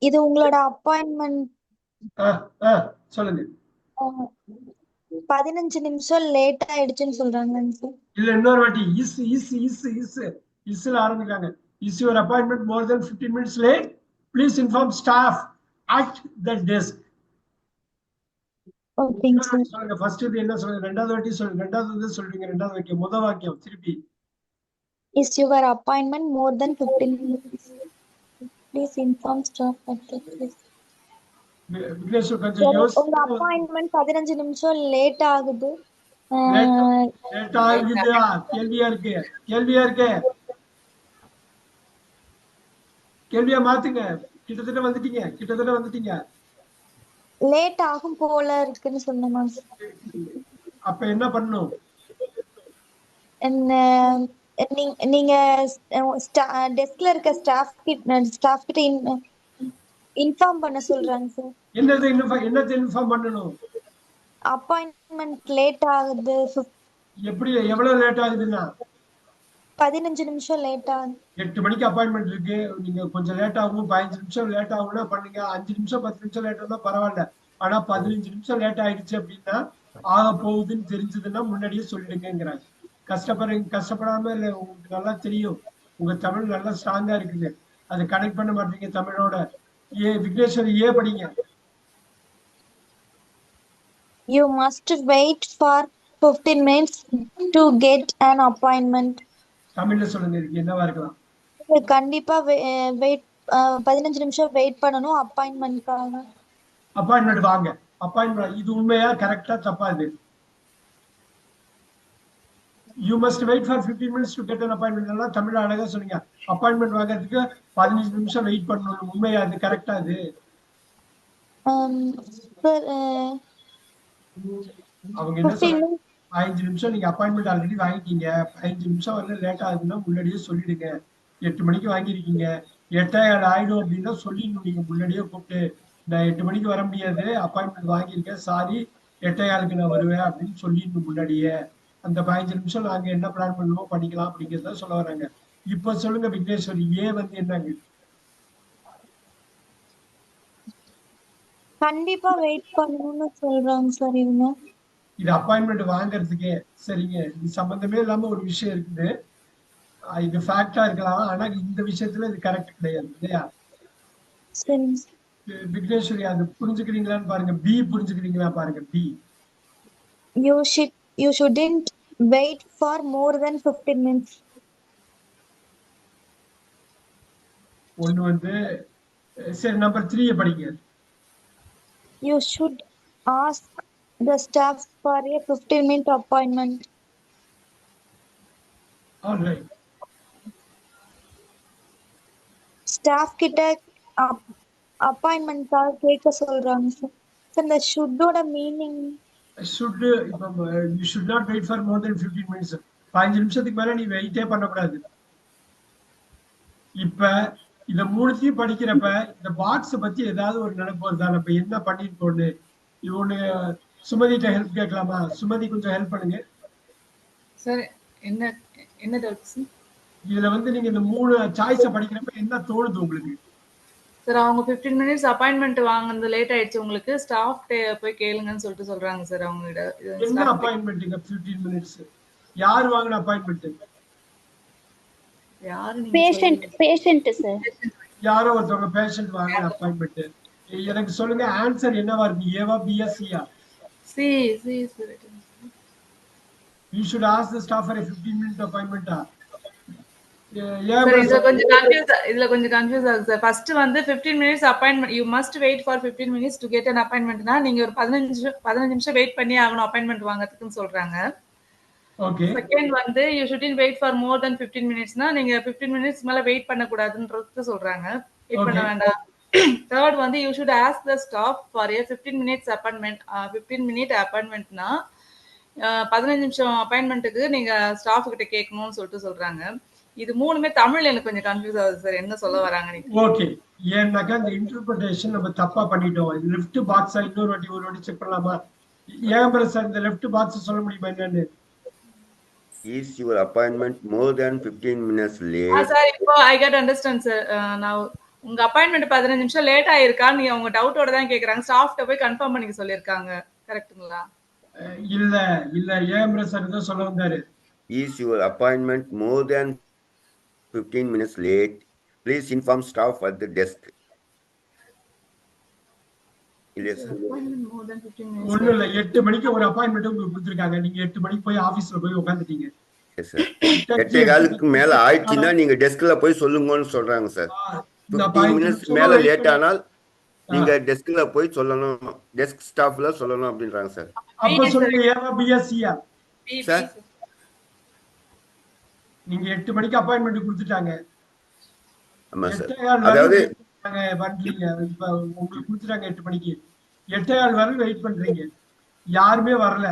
இது உங்களோட அப்பாயின்மெண்ட் சொல்லுங்க. 15 நிமிஷம் லேட் ஆயிடுச்சுன்னு சொல்றாங்க சார். இல்ல இன்னொரு வாட்டி. இஸ்ல ஆரம்பிக்காங்க. Is your appointment more than 15 minutes late? Please inform staff at the desk. ஓகேங்க சார். சொல்லுங்க. ஃபர்ஸ்ட் இது என்ன சொல்லுங்க? ரெண்டாவது வாட்டி சொல்லுங்க. ரெண்டாவது வந்து சொல்றீங்க. ரெண்டாவது வாக்கியம் முதல் வாக்கியம் திருப்பி. Is your appointment more than 15 minutes? Please inform staff at the desk. Vigneshwar கொஞ்சம் யோசி. உங்க அப்பாயின்மெண்ட் 15 நிமிஷம் லேட் ஆகுது. லேட் ஆகுதா? கேள்வியா இருக்கு. கேள்வியா மாத்துங்க. கிட்டத்தட்ட வந்துட்டீங்க. லேட் ஆகும் போல இருக்குன்னு சொன்னமா. அப்ப என்ன பண்ணணும்? நீங்க டெஸ்க்ல இருக்க ஸ்டாஃப் கிட்ட இன்ஃபார்ம் பண்ண சொல்றாங்க சார். என்னது இன்ஃபார்ம் பண்ணணும்? அப்பாயின்மெண்ட் லேட் ஆகுது. எப்படி எவ்வளவு லேட் ஆகுதுன்னா 15 நிமிஷம் லேட் ஆகுது. 8 மணிக்கு அப்பாயின்மெண்ட் இருக்கு. நீங்க கொஞ்சம் லேட் ஆகும், 15 நிமிஷம் லேட் ஆகும்னா பண்ணுங்க. 5 நிமிஷம் 10 நிமிஷம் லேட் ஆனா பரவாயில்ல. ஆனா 15 நிமிஷம் லேட் ஆயிடுச்சு அப்படின்னா ஆக போகுதுன்னு தெரிஞ்சதுன்னா முன்னாடியே சொல்லிடுங்கிறாங்க. கஷ்டப்படாம இல்ல. உங்களுக்கு நல்லா தெரியும், உங்க தமிழ் நல்லா ஸ்ட்ராங்கா இருக்குது. அதை கனெக்ட் பண்ண மாட்டீங்க தமிழோட. விக்னேஸ்வரி படிங்க. You must wait for 15 minutes to get an appointment. தமிழ்ல சொல்லுங்க. இதுக்கு என்னவா இருக்கலாம்? கண்டிப்பா வெயிட் 15 நிமிஷம் வெயிட் பண்ணனும் அப்பாயின்மென்ட்காக. அப்பாயின்மெண்ட் வாங்க. அப்பாயின்மெண்ட் இது உண்மையா கரெக்ட்டா தப்பா? இது you must wait for 15 minutes to get an appointment. எல்லாம் தமிழ்ல அழகா சொன்னீங்க. அப்பாயின்மெண்ட் வாங்குறதுக்கு 15 நிமிஷம் வெயிட் பண்ணணும். உண்மையா அது கரெக்ட்டா? அது அவங்க என்ன சொல்றாங்க? 5 நிமிஷம் நீங்க அப்பாயின்மெண்ட் ஆல்ரெடி வாங்கிட்டீங்க. 5 நிமிஷம் வரல லேட் ஆகுதுன்னா முன்னாடியே சொல்லிடுங்க. 8 மணிக்கு வாங்கிருக்கீங்க, 8:15 ஆயிடும் அப்படின்னா சொல்லிடணும். நீங்க முன்னாடியே கூப்பிட்டு நான் 8 மணிக்கு வர முடியாது, அப்பாயின்மெண்ட் வாங்கியிருக்கேன், சாரி 8:15 நான் வருவேன் அப்படின்னு சொல்லிடணும் முன்னாடியே. அந்த 15 நிமிஷம் நாங்க என்ன பிளான் பண்ணுவோம் பண்ணிக்கலாம் அப்படிங்கிறத சொல்ல வராங்க. இப்ப சொல்லுங்க விக்னேஸ்வரி, வந்து என்னங்க? கண்டிப்பா வெயிட் பண்ணணும்னு சொல்றாங்க சார் இவங்க. இது அப்பாயின்மெண்ட் வாங்குறதுக்கே சரிங்க. இது சம்பந்தமே இல்லாம ஒரு விஷயம் இருக்குது. இது ஃபேக்டா இருக்கலாம், ஆனா இந்த விஷயத்துல இது கரெக்ட் கிடையாது இல்லையா? விக்னேஸ்வரி அது புரிஞ்சுக்கிறீங்களான்னு பாருங்க. பி புரிஞ்சுக்கிறீங்களா பாருங்க. B you shouldn't wait for more than 15 minutes. ஒன்னு வந்து சரி நம்பர் 3 படிங்க. You should ask the staff for a 15-minute appointment. All right. Staff கிட்ட அப்பாயின்மெண்ட்காக கேட்க சொல்றாங்க சார். இந்த ஷுட்டோட meaning should you should not wait for more than 15 minutes. 15 நிமிஷத்துக்கு மேல நீ வெயிட்டே பண்ணக்கூடாது. இப்ப இத மூணுத்தையும் படிக்கிறப்ப இந்த பாக்ஸ் பத்தி ஏதாவது ஒரு நினைப்பு வருதா? நம்ம என்ன பண்ணிருக்கோன்னு இவனு சுமதிட்ட ஹெல்ப் கேட்கலாமா? சுமதி கொஞ்சம் ஹெல்ப் பண்ணுங்க சார். என்ன என்ன டவுட் சார்? இதுல வந்து நீங்க இந்த 3 சாய்ஸ படிக்கிறப்ப என்ன தோணுது உங்களுக்கு? சார் அவங்க 15 மினிட்ஸ் அப்பாயின்மெண்ட் வாங்குனது லேட் ஆயிடுச்சு உங்களுக்கு, ஸ்டாஃப் போய் கேளுங்கன்னு சொல்லிட்டு சொல்றாங்க சார் அவங்க கிட்ட. என்ன அப்பாயின்மெண்ட்ங்க 15 மினிட்ஸ்? யார் வாங்குன அப்பாயின்மெண்ட்? யாரு நீங்க பேஷண்ட் சார். யாரோ ஒருத்தவங்க பேஷண்ட் வாங்குன அப்பாயின்மெண்ட். எனக்கு சொல்லுங்க ஆன்சர் என்னவா இருக்கு? ஏவா பியா சியா? C C sir. You should ask the staff for a 15-minute appointment. இதுல கொஞ்சம் கன்ஃபியூஸ் ஆகுது சார். ஃபர்ஸ்ட் வந்து 15 minutes appointment, you must wait for 15 minutes to get an appointmentனா நீங்க ஒரு 15 நிமிஷம் வெயிட் பண்ணி ஆகணும் அப்பாயின்மெண்ட் வாங்குறதுக்குன்னு சொல்றாங்க. ஓகே. செகண்ட் வந்து you shouldn't wait for more than 15 மினிட்ஸ்னா நீங்க 15 மினிட்ஸ் மேல வெயிட் பண்ண கூடாதுன்றது சொல்றாங்க. வெயிட் பண்ண வேண்டாம். தேர்ட் வந்து you should ask the staff for a 15 minutes appointment. 15 minute அப்பாயின்மெண்ட்னா 15 நிமிஷம் அப்பாயின்மெண்ட்டுக்கு நீங்க ஸ்டாஃப் கிட்ட கேட்கணும்னு சொல்லிட்டு சொல்றாங்க. இது மூணுமே தமிழ்ல எனக்கு கொஞ்சம் கன்ஃபியூஸ் ஆகுது சார், என்ன சொல்ல வராங்க நீங்க? ஓகே. ஏன்னாக்கா இந்த இன்டர்பிரேஷன் நம்ம தப்பா பண்ணிட்டோம். லெஃப்ட் பாக்ஸா ஒரு வாட்டி செக் பண்ணலாமா? ஏன் சார் இந்த லெஃப்ட் பாக்ஸ் சொல்ல முடியுமா என்னன்னு? Is your appointment more than 15 minutes late? Sir இப்போ ஐ கெட் அண்டர்ஸ்டாண்ட் சார். நான் உங்க அப்பாயின்மெண்ட் 15 நிமிஷம் லேட் ஆயிருக்கா நீங்க உங்க டவுட்டோட தான் கேக்குறாங்க. ஸ்டாஃப்ட்ட போய் கன்ஃபார்ம் பண்ணிக்க சொல்லிருக்காங்க. கரெக்ட்டுங்களா? இல்ல இல்ல ஏன் சார் இத சொல்ல வந்தாரு. Is your appointment more than 15 minutes late? Please inform staff at the desk. இல்ல சார். ஒண்ணு இல்ல 8 மணிக்கு ஒரு அப்பாயின்மெண்ட் உங்களுக்கு கொடுத்திருக்காங்க. நீங்க 8 மணிக்கு போய் ஆபீஸ்ல போய் உட்கார்ந்துட்டீங்க. Yes sir. 8:15க்கு மேல ஆயிடுச்சுன்னா நீங்க டெஸ்க்ல போய் சொல்லுங்கன்னு சொல்றாங்க சார். 15 மினிட்ஸ் மேல லேட் ஆனால் நீங்க டெஸ்க்ல போய் சொல்லணும், டெஸ்க் ஸ்டாஃப்ல சொல்லணும் அப்படின்றாங்க சார். அப்ப சொல்லுங்க ஏவா பிஎஸ்சியா? சார் நீங்க 8 மணிக்கு அப்பாயின்மெண்ட் கொடுத்துட்டாங்க. ஆமா சார். அதாவது வரலீங்க. இப்ப உங்களுக்கு கொடுத்துட்டாங்க 8 மணிக்கு. 8:15 வரை வெயிட் பண்றீங்க. யாருமே வரல.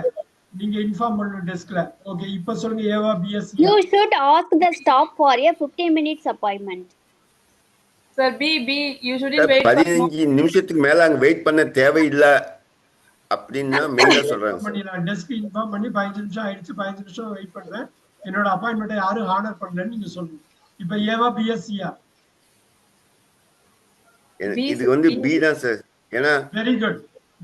நீங்க இன்ஃபார்ம் பண்ணணும் டெஸ்க்ல. ஓகே இப்ப சொல்லுங்க ஏவா BSc? You should ask the staff for a 15 minutes appointment. Sir B you shouldn't wait 15 நிமிஷத்துக்கு மேல அங்க வெயிட் பண்ண தேவையில்லை அப்படின்னா மெயினா சொல்றாங்க சார். டெஸ்க் இன்ஃபார்ம் பண்ணி 15 நிமிஷம் ஆயிடுச்சு, 15 நிமிஷம் வெயிட் பண்றேன், என்னோட அப்பாயின்மெண்ட்டை யாரும் ஹானர் பண்ணலன்னு நீங்க சொல்லணும். இப்ப ஏவா பிஎஸ்சியா? இது வந்து பி தான் சார். ஏன்னா very good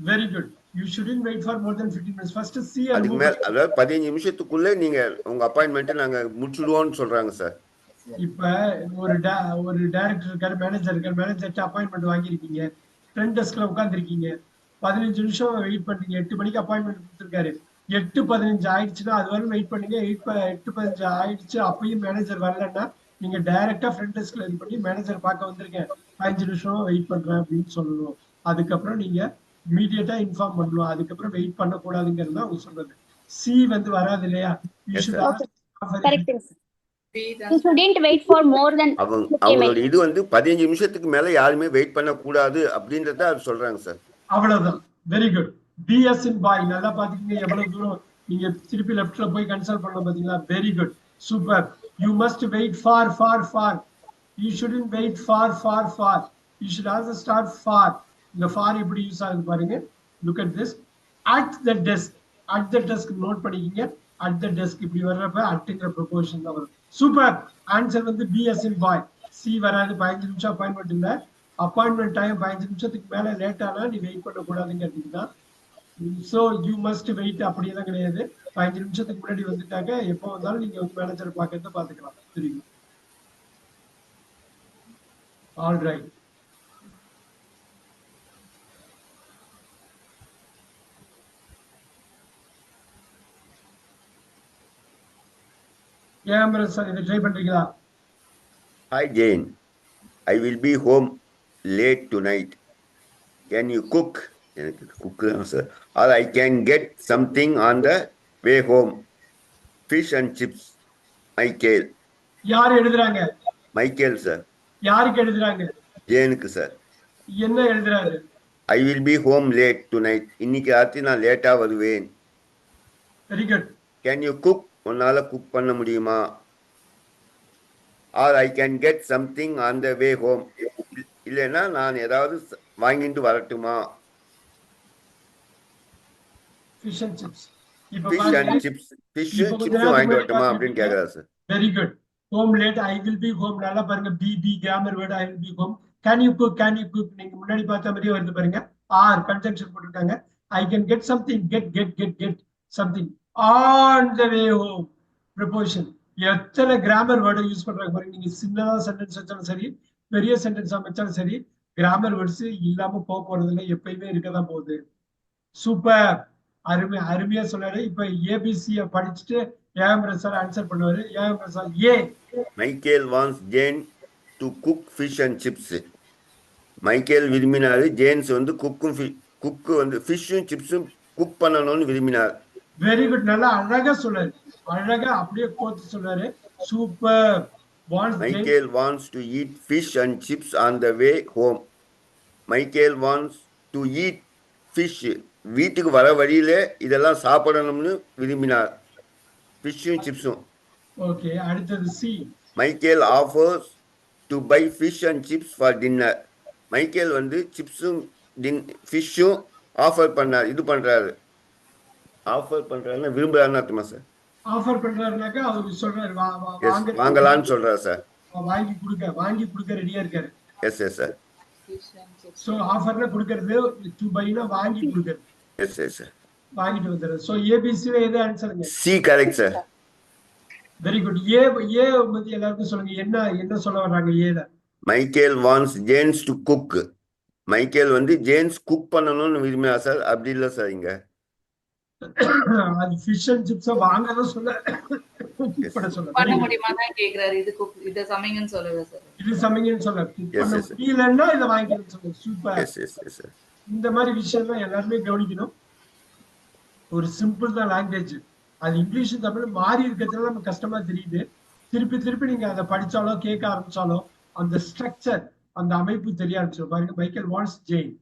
very good. You shouldn't wait for more than 15 minutes. First see அதுக்கு மேல அதாவது 15 நிமிஷத்துக்குள்ள நீங்க உங்க அப்பாயின்மெண்ட் நாங்க முடிச்சிடுவோம்னு சொல்றாங்க சார். இப்ப ஒரு டைரக்டர் இருக்காரு, மேனேஜர் இருக்காரு, மேனேஜர்ட்ட அப்பாயின்மெண்ட் வாங்கியிருக்கீங்க, ஃப்ரண்ட் டெஸ்க்ல உட்காந்துருக்கீங்க, 15 நிமிஷம் வெயிட் பண்றீங்க. 8 மணிக்கு அப்பாயின்மெண்ட் கொடுத்துருக்காரு, 8:15 ஆயிடுச்சுன்னா அது வரை வெயிட் பண்ணுங்க. 8:15 ஆயிடுச்சு அப்பயும் மேனேஜர் வரலன்னா நீங்க டைரக்டா ஃப்ரண்ட் டெஸ்க்ல இது பண்ணி மேனேஜர் பார்க்க வந்திருக்கேன், 15 நிமிஷம் வெயிட் பண்றேன் அப்படின்னு சொல்லணும். அதுக்கப்புறம் நீங்க இமீடியட்டா இன்ஃபார்ம் பண்ணணும். அதுக்கப்புறம் வெயிட் பண்ணக்கூடாதுங்கிறது தான் அவங்க சொல்றது. சி வந்து வராது இல்லையா? Correct. You shouldn't wait for more than அவங்களோட இது வந்து 15 நிமிஷத்துக்கு மேல யாருமே வெயிட் பண்ண கூடாது அப்படின்றத அது சொல்றாங்க சார். அவ்வளவுதான். Very good. பிஎஸ் இன் பாய் நல்லா பாத்தீங்க. எவ்வளவு தூரம் நீங்க திருப்பி லெஃப்ட்ல போய் கன்சல்ட் பண்ண பாத்தீங்களா? Very good super. You must wait for you shouldn't wait for you should also start for. இந்த ஃபார் எப்படி யூஸ் ஆகுது பாருங்க. Look at this. At the desk note பண்ணிக்கிங்க. அட் த டெஸ்க் இப்படி வர்றப்ப அட்டுங்கிற ப்ரொபோஷன் தான் வரும். சூப்பர். ஆன்சர் வந்து பிஎஸ் இன் பாய். சி வராது. 15 நிமிஷம் அப்பாயின்மெண்ட் இல்ல. அப்பாயின்மெண்ட் டைம் 15 நிமிஷத்துக்கு மேல லேட் ஆனா நீ வெயிட் பண்ண கூடாதுங்கிறதுக்கு தான். ஸோ யூ மஸ்ட் வெயிட் அப்படியெல்லாம் கிடையாது. 15 நிமிஷத்துக்கு முன்னாடி வந்துட்டாக்க எப்போ வந்தாலும் நீங்க வந்து மேனேஜரை பார்க்கறத பாத்துக்கலாம். தெரியும். All right. ஏன் சார் இதை ட்ரை பண்றீங்களா? Hi Jain. I will be home late tonight. Can you cook? எனக்கு cook தான் sir. Or I can get something on the way home. Fish and chips. Michael. யார் எழுதுறாங்க? Michael sir. யாருக்கு எழுதுறாங்க? ஜேனுக்கு sir. என்ன எழுதுறாரு? I will be home late tonight. இன்னைக்கு ராத்திரி நான் லேட்டா வருவேன். Very good. Can you cook? உன்னால குக் பண்ண முடியுமா? Or I can get something on the way home. இல்லைன்னா நான் ஏதாவது வாங்கிட்டு வரட்டுமா? Fish and chips. Fish and chips. Fish chips வாங்கிட்டு வரட்டுமா அப்படின்னு கேக்குறாரு sir. Very good. Home late, I will be home. நல்லா பாருங்க, B grammar word, I will be home. Can you cook? நீங்க முன்னாடி பார்த்த மாதிரியே வருது பாருங்க. ஆர் கன்ஜங்ஷன் போட்டிருக்காங்க. I can get something, get something on the way home. Preposition. எத்தனை கிராமர் வேர்டை யூஸ் பண்றாங்க பாருங்க. நீங்க சின்னதா சென்டென்ஸ் வச்சாலும் சரி, பெரிய சென்டென்ஸ் வச்சாலும் சரி, கிராமர் வேர்ட்ஸ் இல்லாம போக போறதுல எப்பயுமே இருக்கதான் போகுது. சூப்பர், அருமையா சொன்னாரு. இப்ப ஏபிசிய படிச்சுட்டு ஏஎம் சார் ஆன்சர் பண்ணுவாரு. AM sir A. Michael wants Jane to cook fish and chips. Michael விரும்பினாரு ஜேன்ஸ் வந்து குக்கு வந்து ஃபிஷ்ஷும் சிப்ஸும் குக் பண்ணணும்னு விரும்பினார். Very good. நல்லா அழகா சொன்னாரு. அழகா அப்படியே கோத்து சொன்னாரு. Super. Michael wants to eat fish and chips on the way home. Michael wants to eat fish. வீட்டுக்கு வர வழியில இதெல்லாம் சாப்பிடணும்னு விரும்பினார். ஃபிஷ்ஷும் சிப்ஸும். ஓகே, அடுத்தது C. Michael offers to buy fish and chips for dinner. Michael வந்து சிப்ஸும் ஃபிஷ்ஷும் ஆஃபர் பண்ணார். இது பண்றாரு. ஆஃபர் பண்றாருன்னா விரும்புறாருன்னு அர்த்தமா சார்? ஆஃபர் பண்றாருனாக்கா அவரு சொல்றாரு வாங்கலாம்னு சொல்றாரு சார். வாங்கி கொடுக்க ரெடியா இருக்காரு. Yes sir. சோ ஆஃபர்ல கொடுக்கிறது, டு பைனா வாங்கி கொடுக்கிறது. Yes sir. வாங்கிட்டு வந்துரு. சோ ஏபிசி ல எது ஆன்சருங்க? C correct sir. Very good. A வந்து எல்லாருக்கும் சொல்லுங்க, என்ன சொல்ல வர்றாங்க ஏல? Michael wants Jane's to cook. Michael வந்து ஜேன்ஸ் குக் பண்ணணும்னு விரும்பினா சார். அப்படி இல்லை சார். இங்க அது ஃபிஷ் அண்ட் சிப்ஸ் வாங்கதான் சொல்ல பண்ண முடியுமா தான் கேக்குறாரு. இது சமைங்கன்னு சொல்லல சார். இது சமைங்கன்னு சொல்ல இல்லன்னா இத வாங்கிக்கணும்னு சொல்ல. சூப்பர். இந்த மாதிரி விஷயம் தான் எல்லாருமே கவனிக்கணும். ஒரு சிம்பிள் தான் லாங்குவேஜ். அது இங்கிலீஷ் தமிழ் மாறி இருக்கிறதுனால நமக்கு கஷ்டமா தெரியுது. திருப்பி நீங்க அதை படிச்சாலோ கேட்க ஆரம்பிச்சாலும் அந்த ஸ்ட்ரக்சர், அந்த அமைப்பு தெரிய ஆரம்பிச்சிடும். பாருங்க, Michael wants Jane.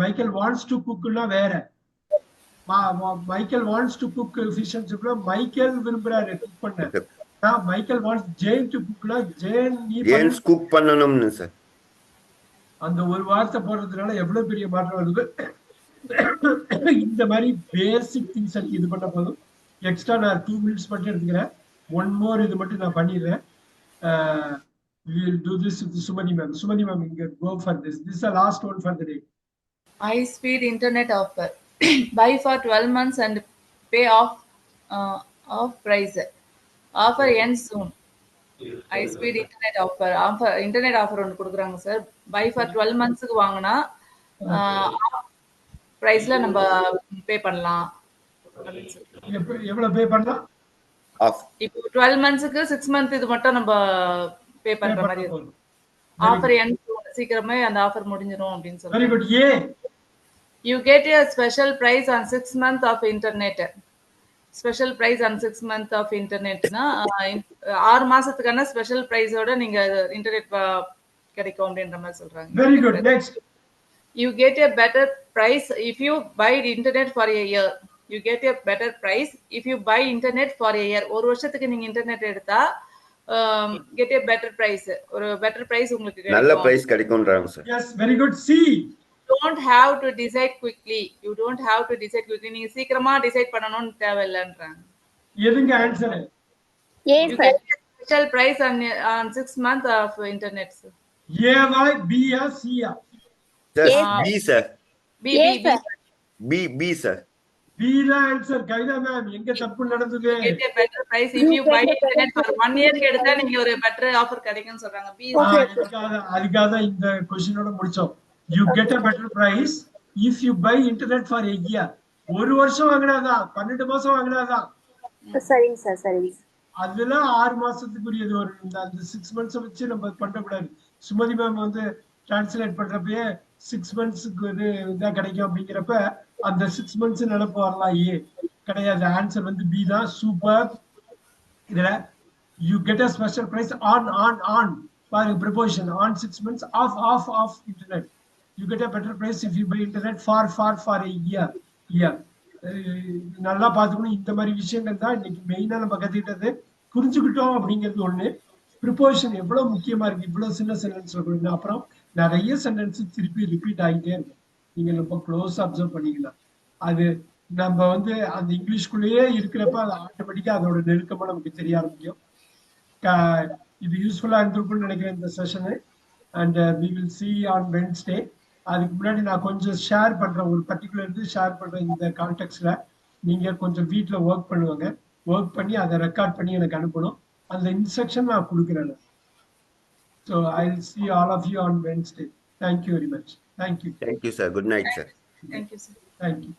Michael wants to குக்னா வேற. Michael wants to cook fish and சிப்னா மைக்கேல் விரும்புறாரு குக் பண்ண. மைக்கேல் வாண்ட்ஸ் ஜெயின் டு குக்னா ஜெயின் குக் பண்ணணும்னு சார். அந்த ஒரு வார்த்தை போடுறதுனால எவ்வளவு பெரிய மாற்றம் வருது. இந்த மாதிரி பேசிக் திங்ஸ் எனக்கு இது பண்ண போதும். எக்ஸ்ட்ரா நான் 2 minutes மட்டும் எடுத்துக்கிறேன். 1 more இது மட்டும் நான் பண்ணிடுறேன். We will do this with Sumani ma'am. Sumani ma'am, you can go for this. This is the last one for the day. High speed internet offer. Buy for 12 months and pay off price. Offer ends soon. High speed internet offer. Internet offer ஒன்று கொடுக்குறாங்க sir. Buy for 12 monthsக்கு வாங்கினா பிரைஸ்ல நம்ம பே பண்ணலாம். எவ்வளவு பே பண்ணலாம்? இப்போ 12 monthsக்கு 6 month இது மட்டும் நம்ம பே பண்ற மாதிரி இருக்கும். ஆஃபர் எண்ட் சீக்கிரமே அந்த ஆஃபர் முடிஞ்சிரும் அப்படின்னு சொல்றாங்க. Very good. A. You get a special price on 6 months of internet. Special price on 6 months of internet னா 6 மாசத்துக்கான ஸ்பெஷல் பிரைஸோட நீங்க இன்டர்நெட் கிடைக்கும் அப்படின்ற மாதிரி சொல்றாங்க. Very good. Next. You get a better price if you buy internet for a year. You get a better price if you buy internet for a year. ஒரு வருஷத்துக்கு நீங்க internet எடுத்தா get a better price. ஒரு better price உங்களுக்கு கிடைக்கும். நல்ல price கிடைக்கும்ன்றாங்க sir. Yes, very good. C. Don't have to decide quickly. You don't have to decide quickly. நீங்க சீக்கிரமா டிசைட் பண்ணனும்னு தேவையில்லைன்றாங்க. எதுங்க answer? A sir. Special price on 6 months of internet. A why B or C? B sir. B sir. B the answer. கைதா ma'am, எங்க தப்பு நடந்துது? Get a better price if you buy internet for 1 year எடுத்தா நீங்க ஒரு better offer கிடைக்கும்னு சொல்றாங்க. B. அதுக்காக இந்த क्वेश्चनோட முடிச்சோம். You get a better price if you buy internet for a year. ஒரு வருஷம் வாங்குனாதான், 12 மாசம் வாங்குனாதான். சரிங்க சார், சரிங்க. அதுல 6 மாசத்துக்குரியது ஒரு அந்த 6 months வச்சு நம்ம பண்ண கூடாது. சுமதி மேம் வந்து டிரான்ஸ்லேட் பண்றப்பயே 6 monthsக்கு இதான் கிடைக்கும் அப்படிங்கிறப்ப அந்த 6 months நினைப்பு வரலாம். கிடையாது, ஆன்சர் வந்து பி தான். சூப்பர். இதுல you get a special price on பாருங்க preposition on 6 months off internet. You get a better price if you buy internet for a year. நல்லா பாத்துக்கணும். இந்த மாதிரி விஷயங்கள் தான் இன்னைக்கு மெயினா நம்ம கத்துக்கிட்டது. புரிஞ்சுக்கிட்டோம் அப்படிங்கிறது ஒண்ணு. ப்ரிப்போசிஷன் எவ்வளவு முக்கியமா இருக்கு. இவ்வளவு சின்ன சென்டென்ஸ்ல கொடுங்க. அப்புறம் நிறைய சென்டென்ஸ் திருப்பி ரிப்பீட் ஆகிட்டே இருக்கும். நீங்க ரொம்ப க்ளோஸ் அப்சர்வ் பண்ணிக்கலாம். அது நம்ம வந்து அந்த இங்கிலீஷ்குள்ளேயே இருக்கிறப்ப அது ஆட்டோமேட்டிக்கா அதோட நெருக்கமா நமக்கு தெரிய ஆரம்பிக்கும். இது யூஸ்ஃபுல்லா இருந்திருக்கும்னு நினைக்கிறேன் இந்த session. And we will see on Wednesday. அதுக்கு முன்னாடி நான் கொஞ்சம் ஷேர் பண்றேன், ஒரு பர்டிகுலர் இது ஷேர் பண்றேன். இந்த கான்டெக்ட்ல நீங்க கொஞ்சம் வீட்டில் ஒர்க் பண்ணுவாங்க. ஒர்க் பண்ணி அதை ரெக்கார்ட் பண்ணி எனக்கு அனுப்பணும். அந்த இன்ஸ்ட்ரக்ஷன் நான் கொடுக்குறேன். So I will see all of you on Wednesday. Thank you very much. Thank you. Thank you sir. Good night sir. Thank you sir. Thank you.